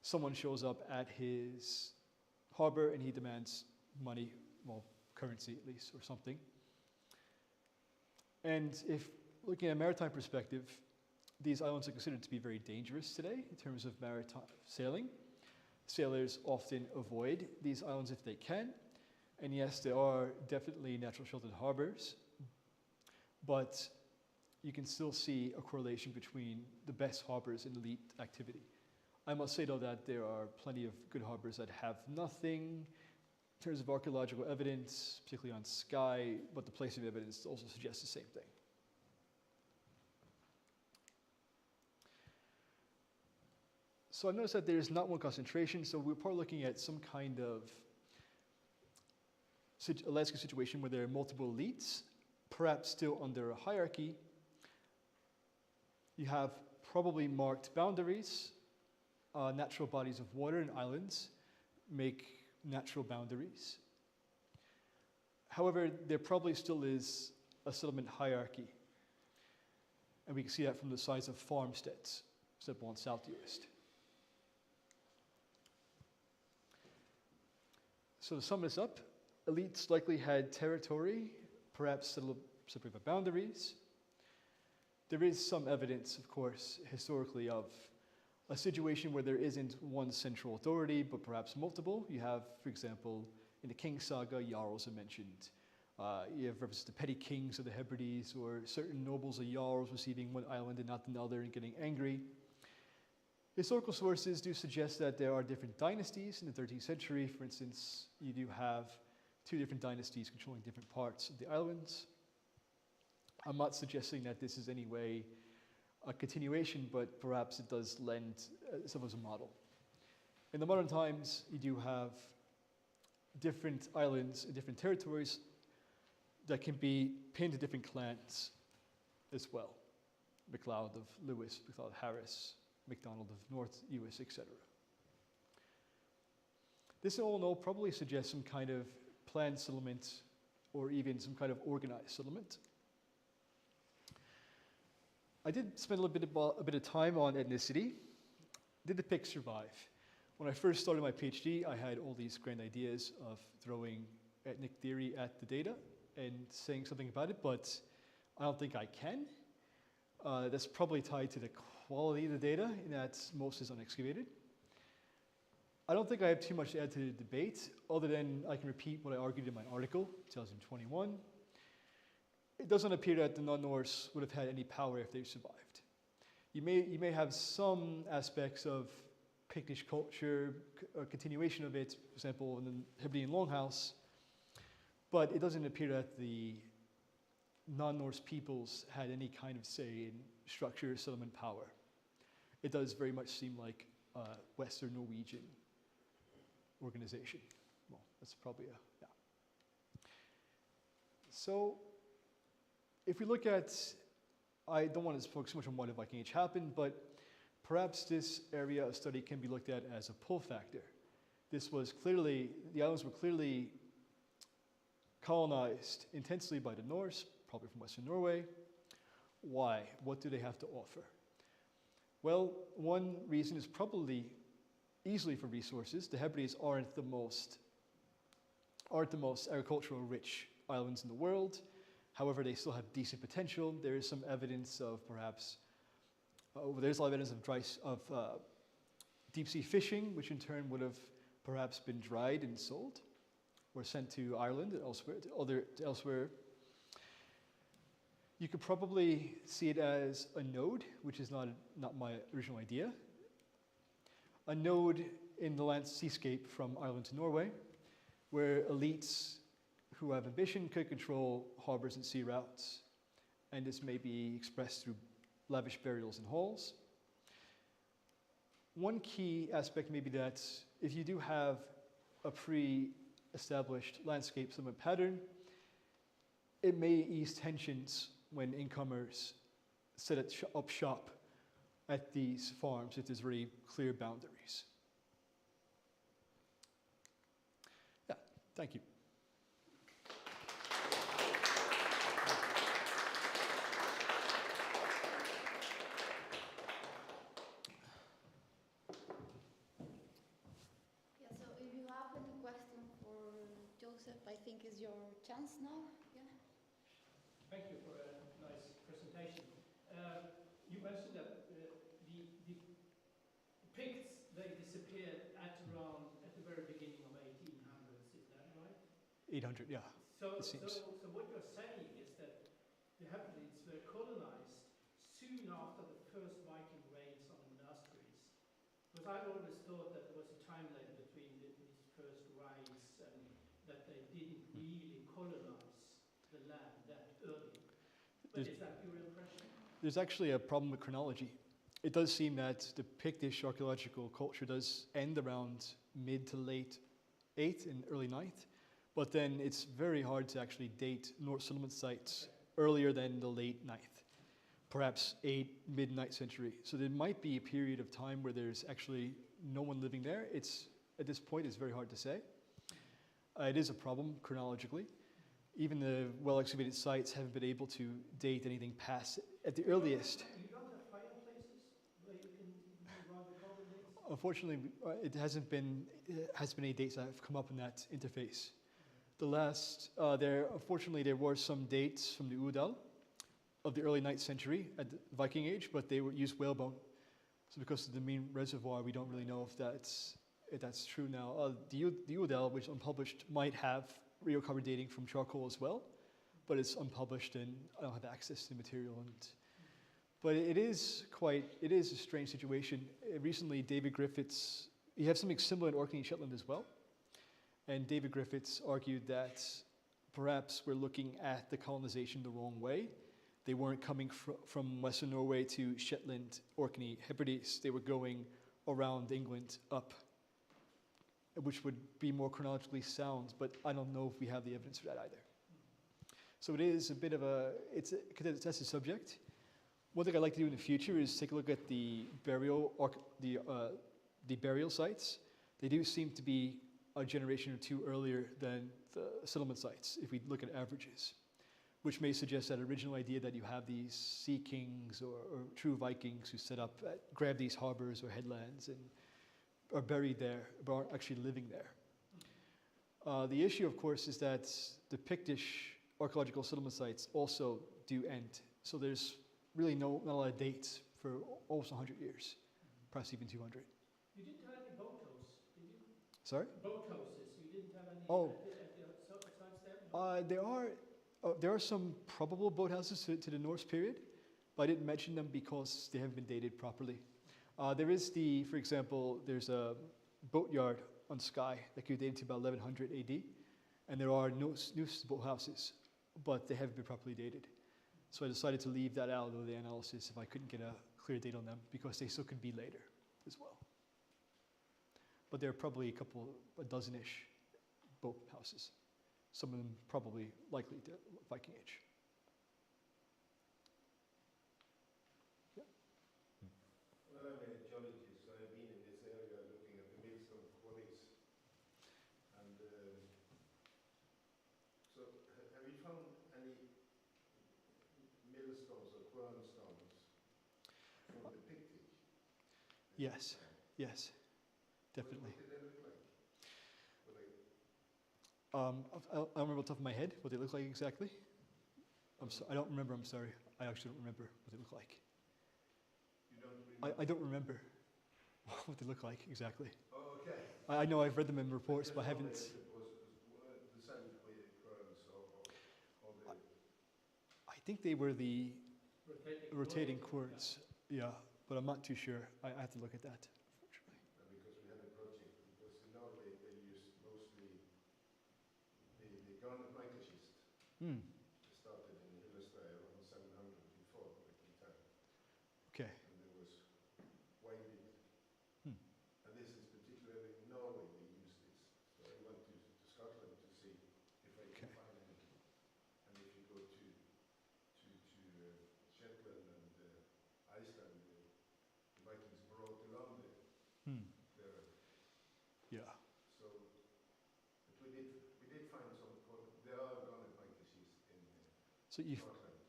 Someone shows up at his harbor and he demands money, well, currency at least, or something. And if looking at a maritime perspective, these islands are considered to be very dangerous today in terms of maritime sailing. Sailors often avoid these islands if they can. And yes, there are definitely natural sheltered harbors, but you can still see a correlation between the best harbors and elite activity. I must say though that there are plenty of good harbors that have nothing in terms of archaeological evidence, particularly on Skye, but the place of evidence also suggests the same thing. So I've noticed that there's not one concentration, so we're probably looking at some kind of a landscape situation where there are multiple elites, perhaps still under a hierarchy. You have probably marked boundaries, natural bodies of water and islands make natural boundaries. However, there probably still is a settlement hierarchy. And we can see that from the size of farmsteads, simple and southeast. So to sum this up, elites likely had territory, perhaps separated by boundaries. There is some evidence, of course, historically of a situation where there isn't one central authority, but perhaps multiple. You have, for example, in the King Saga, Jarls are mentioned. You have references to petty kings of the Hebrides, or certain nobles or Jarls receiving one island and not another and getting angry. Historical sources do suggest that there are different dynasties in the 13th century. For instance, you do have two different dynasties controlling different parts of the islands. I'm not suggesting that this is any way a continuation, but perhaps it does lend itself as a model. In the modern times, you do have different islands and different territories that can be pinned to different clans as well. MacLeod of Lewis, MacLeod of Harris, MacDonald of North Uis, etc. This all in all probably suggests some kind of planned settlement or even some kind of organized settlement. I did spend a bit of time on ethnicity. Did the Picts survive? When I first started my PhD, I had all these grand ideas of throwing ethnic theory at the data and saying something about it, but I don't think I can. That's probably tied to the quality of the data, in that most is unexcavated. I don't think I have too much to add to the debate, other than I can repeat what I argued in my article, 2021. It doesn't appear that the non-Norse would have had any power if they survived. You may have some aspects of Pictish culture, or continuation of it, for example, in the Hebridean Longhouse, but it doesn't appear that the non-Norse peoples had any kind of say in structure, settlement power. It does very much seem like a Western Norwegian organization. Well, that's probably yeah. So, if we look at, I don't want to focus so much on what the Viking Age happened, but perhaps this area of study can be looked at as a pull factor. This was clearly, the islands were clearly colonized intensely by the Norse, probably from Western Norway. Why? What do they have to offer? Well, one reason is probably easily for resources. The Hebrides aren't the most agricultural rich islands in the world. However, they still have decent potential. There is some evidence of perhaps, there's a lot of evidence of deep sea fishing, which in turn would have perhaps been dried and sold, or sent to Ireland and elsewhere. You could probably see it as a node, which is not my original idea. A node in the land seascape from Ireland to Norway, where elites who have ambition could control harbors and sea routes, and this may be expressed through lavish burials and halls. One key aspect may be that if you do have a pre-established landscape settlement pattern, it may ease tensions when incomers set up shop at these farms if there's very clear boundaries. Yeah, thank you. Yeah, so if you have any question for Joseph, I think is your chance now. Yeah. Thank you for a nice presentation. You mentioned that the Picts, they disappeared at the very beginning of 1800s, is that right? 800, yeah. So It seems. what you're saying is that the Hebrides were colonized soon after the first Viking raids on the monasteries. Because I've always thought that there was a time lag between these first raids and that they didn't really colonize the land that early. But is that your impression? There's actually a problem with chronology. It does seem that the Pictish archaeological culture does end around mid to late 8th and early 9th, but then it's very hard to actually date Norse settlement sites earlier than the late 9th, perhaps mid-9th century. So there might be a period of time where there's actually no one living there. At this point, it's very hard to say. It is a problem chronologically. even the well-excavated sites haven't been able to date anything past at the earliest. You don't have fireplaces where you can run the coordinates? Unfortunately, it hasn't been any dates that have come up in that interface. The last, unfortunately, there were some dates from the Udal of the early 9th century at the Viking age, but they used whalebone. So because of the main reservoir, we don't really know if that's true now. The Udal, which is unpublished, might have radiocarbon dating from charcoal as well, but it's unpublished and I don't have access to the material. But it is a strange situation. Recently, David Griffiths, you have something similar in Orkney and Shetland as well. And David Griffiths argued that perhaps we're looking at the colonization the wrong way. They weren't coming from Western Norway to Shetland, Orkney, Hebrides. They were going around England up, which would be more chronologically sound, but I don't know if we have the evidence for that either. So it is a bit of it's a contested subject. One thing I'd like to do in the future is take a look at the burial sites. They do seem to be a generation or two earlier than the settlement sites, if we look at averages, which may suggest that original idea that you have these sea kings or true Vikings who set up, grab these harbors or headlands and are buried there, but aren't actually living there. The issue, of course, is that the Pictish archaeological settlement sites also do end. So there's really not a lot of dates for almost 100 years, perhaps even 200. You didn't have any boathouses, did you? Sorry? Boathouses, you didn't have any at the sites there? There are some probable boathouses to the Norse period, but I didn't mention them because they haven't been dated properly. There is for example, there's a boatyard on Skye that could date to about 1100 AD, and there are Norse boathouses, but they haven't been properly dated. So I decided to leave that out of the analysis if I couldn't get a clear date on them, because they still could be later as well. But there are probably a dozen-ish boathouses. Some of them probably likely to Viking age. Yeah. Well, I'm a geologist, so I've been in this area looking at the millstone quarries. And so have you found any millstones or quernstones from the Pictish? Yes, definitely. What did they look like? I don't remember off the top of my head what they look like exactly. I don't remember, I'm sorry. I actually don't remember what they look like. You don't remember? I don't remember what they look like exactly. Oh, okay. I know I've read them in reports, but I haven't. Was designed with querns or the... I think they were the rotating querns. querns. Yeah, but I'm not too sure. I have to look at that, unfortunately. Because we had a project, because in Norway they used mostly the garnet mica schist. Hmm. It started in Hyllestad around 700 before the time. Okay. And there was widely, Hmm. and this is particularly in Norway they use this. So I went to Scotland to see if I Okay. can find anything. And if you go to Shetland and Iceland, the Vikings brought around there. Hmm. Yeah. So, but we did find some. There are garnet mica schist in Scotland.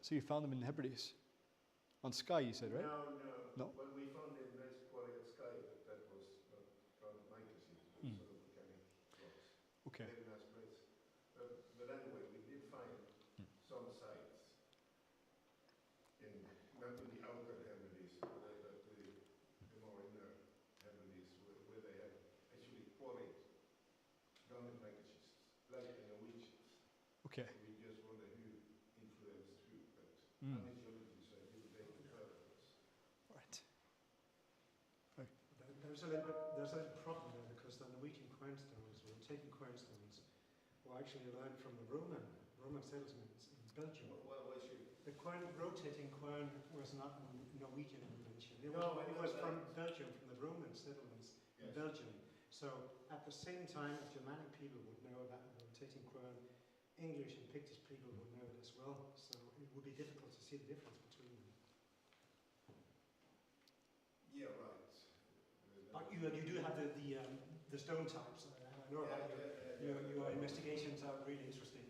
So you found them in Hebrides? On Skye, you said, right? No. No? Well, we found a nice quarry at Skye, but that was not garnet mica schist. It was sort of volcanic rocks. Okay. Very nice place. But anyway, we did find some sites not in the outer Hebrides, but the more inner Hebrides, where they have actually quarried garnet mica schists, like the Norwegians. Okay. So we just wonder who influenced who, but Hmm. I'm a geologist, so I do the data further. Right. There's a little problem there, because the Norwegian quernstones, or taking quernstones, were actually learned from the Roman settlements in Belgium. What was your... The rotating quern was not a Norwegian invention. It No, I know was that. from Belgium, from the Roman settlements in Yes. Belgium. So at the same time, Germanic people would know about the rotating quern. English and Pictish people would know it as well. So it would be difficult to see the difference between them. Yeah, right. But you do have the stone types. I know about your investigations are really interesting.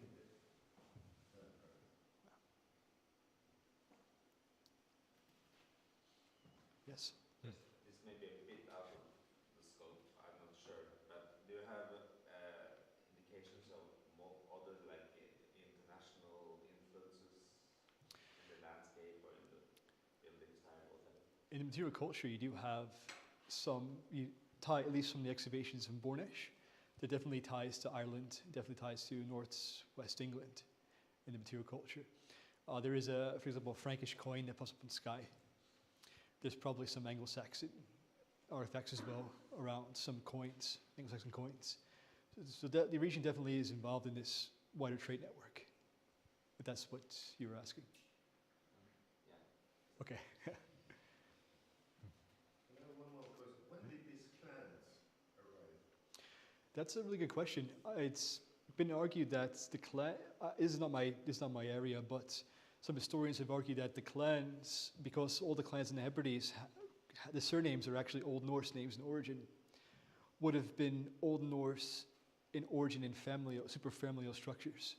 Yes. This may be a bit out of the scope, I'm not sure, but do you have indications of other like international influences in the landscape or in the building style, whatever? In material culture, you do have some, at least from the excavations in Bornais, there definitely ties to Ireland, definitely ties to northwest England in the material culture. There is for example, a Frankish coin that pops up in Skye. There's probably some Anglo-Saxon artifacts as well around some coins, Anglo-Saxon coins. So the region definitely is involved in this wider trade network, if that's what you were asking. Yeah. Okay. I have one more question. When did these clans arrive? That's a really good question. It's been argued that the clan, this is not my area, but some historians have argued that the clans, because all the clans in the Hebrides, the surnames are actually Old Norse names in origin, would have been Old Norse in origin in superfamilial structures.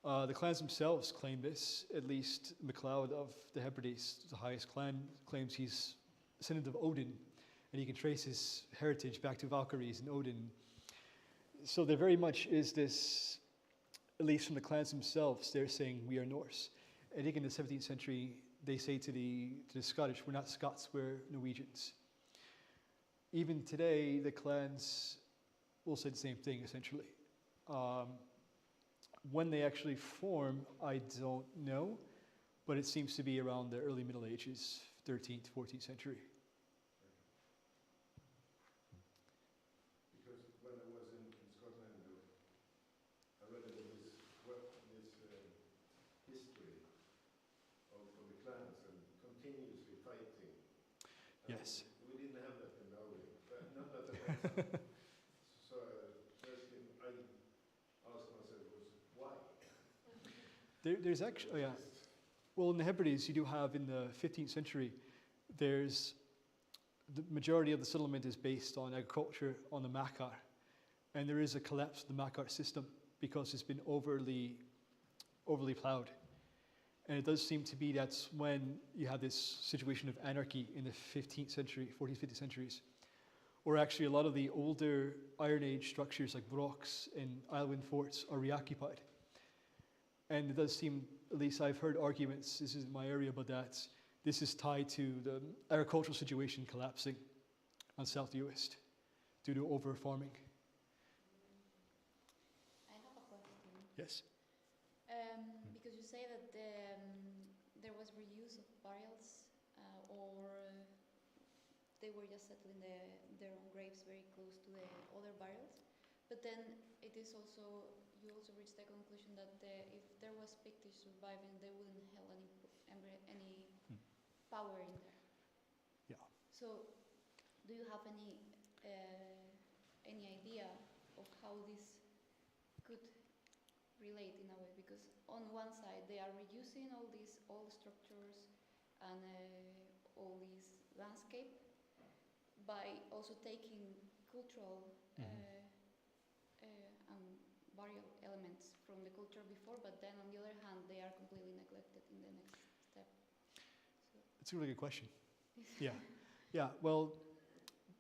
The clans themselves claim this, at least MacLeod of the Hebrides, the highest clan, claims he's descendant of Odin, and he can trace his heritage back to Valkyries and Odin. So there very much is this, at least from the clans themselves, they're saying we are Norse. I think in the 17th century, they say to the Scottish, we're not Scots, we're Norwegians. Even today, the clans will say the same thing, essentially. When they actually form, I don't know, but it seems to be around the early Middle Ages, 13th, 14th century. Because when I was in Scotland, I read that there was history of the clans and continuously fighting. Yes. We didn't have that in Norway. Not that so first thing I asked myself was why? There's actually, yeah. Well, in the Hebrides, you do have in the 15th century, the majority of the settlement is based on agriculture, on the machair. And there is a collapse of the machair system because it's been overly ploughed. And it does seem to be that's when you have this situation of anarchy in the 15th century, 14th, 15th centuries, where actually a lot of the older Iron Age structures like Brocks and Islewind forts are reoccupied. And it does seem, at least I've heard arguments, this isn't my area, but that this is tied to the agricultural situation collapsing on South Uist due to over-farming. I have a question. Yes? Because you say that there was reuse of burials, or they were just settling their own graves very close to the other burials. But then it is also, you also reach the conclusion that if there was Pictish surviving, they wouldn't have any power in there. Yeah. So, do you have any idea of how this could relate in a way? Because on one side they are reusing all these old structures and all these landscape by also taking cultural and burial elements from the culture before, but then on the other hand they are completely neglected in the next step. So It's a really good question. Yeah. Yeah, well,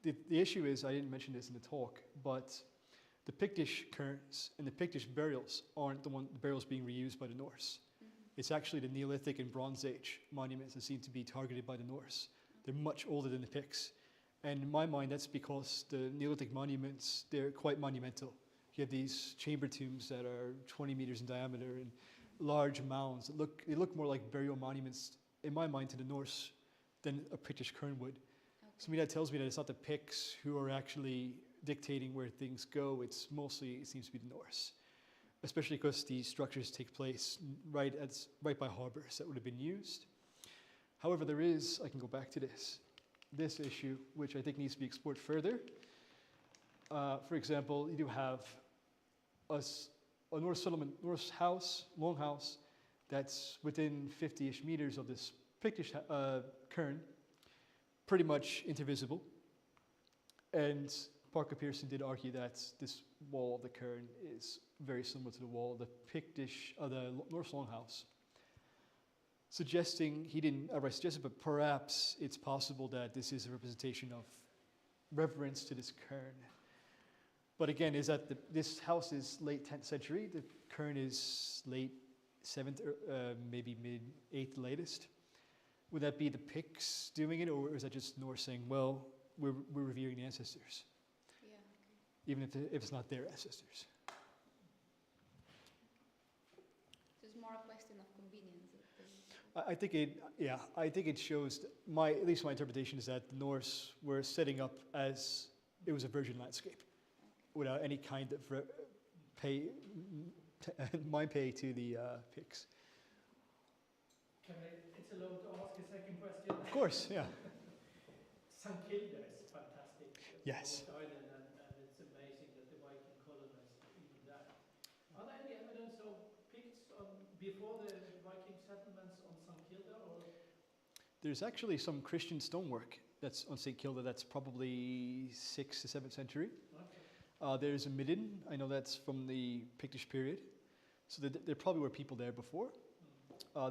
the issue is, I didn't mention this in the talk, but the Pictish cairns and the Pictish burials aren't the burials being reused by the Norse. It's actually the Neolithic and Bronze Age monuments that seem to be targeted by the Norse. They're much older than the Picts. And in my mind, that's because the Neolithic monuments, they're quite monumental. You have these chamber tombs that are 20 meters in diameter and large mounds that they look more like burial monuments, in my mind, to the Norse than a Pictish cairn would. okay. So to me, that tells me that it's not the Picts who are actually dictating where things go. It's mostly, it seems to be the Norse, especially because these structures take place right by harbors that would have been used. However, there is, I can go back to this issue, which I think needs to be explored further. For example, you do have a Norse settlement, Norse house, long house, that's within 50-ish meters of this Pictish cairn, pretty much intervisible. And Parker Pearson did argue that this wall of the cairn is very similar to the wall of the Norse longhouse. suggesting, he didn't outright suggest it, but perhaps it's possible that this is a representation of reverence to this cairn. But again, is that this house is late 10th century, the cairn is late 7th, or maybe mid-8th latest. Would that be the Picts doing it, or is that just Norse saying, well, we're revering the ancestors, Yeah, okay. even if it's not their ancestors? It's more a question of convenience. I think it shows, at least my interpretation is that the Norse were setting up as it was a virgin landscape, without any kind of mind pay to the Picts. It's allowed to ask a second question? Of course, yeah. St. Kilda is fantastic. Yes. Island, and it's amazing that the Viking colonized even that. Are there any evidence of Picts before the Viking settlements on St. Kilda? Or? There's actually some Christian stonework that's on St. Kilda that's probably 6th to 7th century. Okay. There's a midden, I know that's from the Pictish period. So there probably were people there before.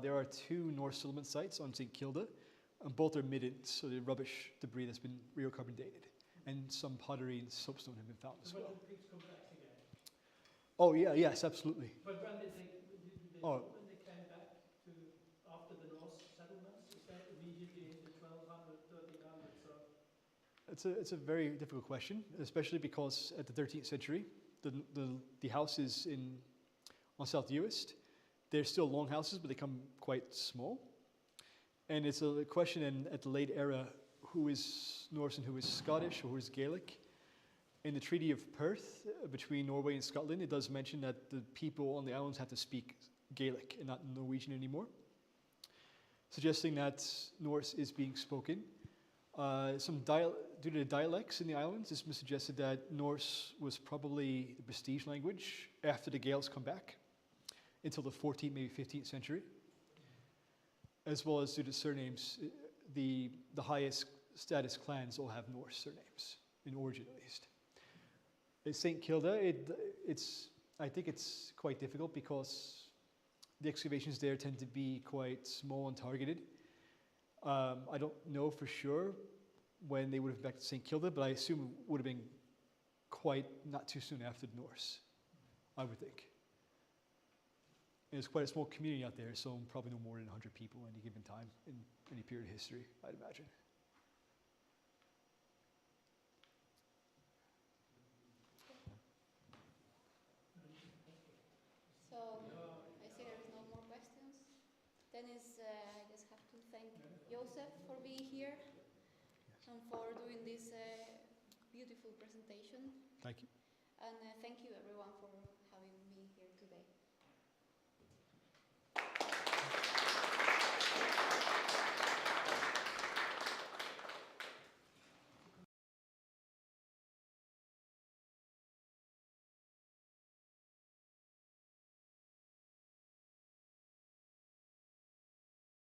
There are 2 Norse settlement sites on St. Kilda, and both are middens, so the rubbish debris that's been radiocarbon dated. And some pottery and soapstone have been found as well. When did Picts come back again? Oh yeah, yes, absolutely. But when did they when they came back to after the Norse settlements? Is that immediately in the 1200s, 1300s? Or? It's a very difficult question, especially because at the 13th century, the houses on South Uist, they're still longhouses, but they become quite small. And it's a question at the late era, who is Norse and who is Scottish or who is Gaelic. In the Treaty of Perth between Norway and Scotland, it does mention that the people on the islands have to speak Gaelic and not Norwegian anymore, suggesting that Norse is being spoken. Due to the dialects in the islands, it's been suggested that Norse was probably the prestige language after the Gaels come back, until the 14th, maybe 15th century. As well as due to surnames, the highest status clans all have Norse surnames, in origin at least. In St. Kilda, I think it's quite difficult because the excavations there tend to be quite small and targeted. I don't know for sure when they would have been back to St. Kilda, but I assume it would have been quite not too soon after the Norse, I would think. And it's quite a small community out there, so probably no more than 100 people at any given time in any period of history, I'd imagine. So I see there is no more questions. Then I just have to thank Joseph for being here and for doing this beautiful presentation. Thank you. And thank you everyone for having me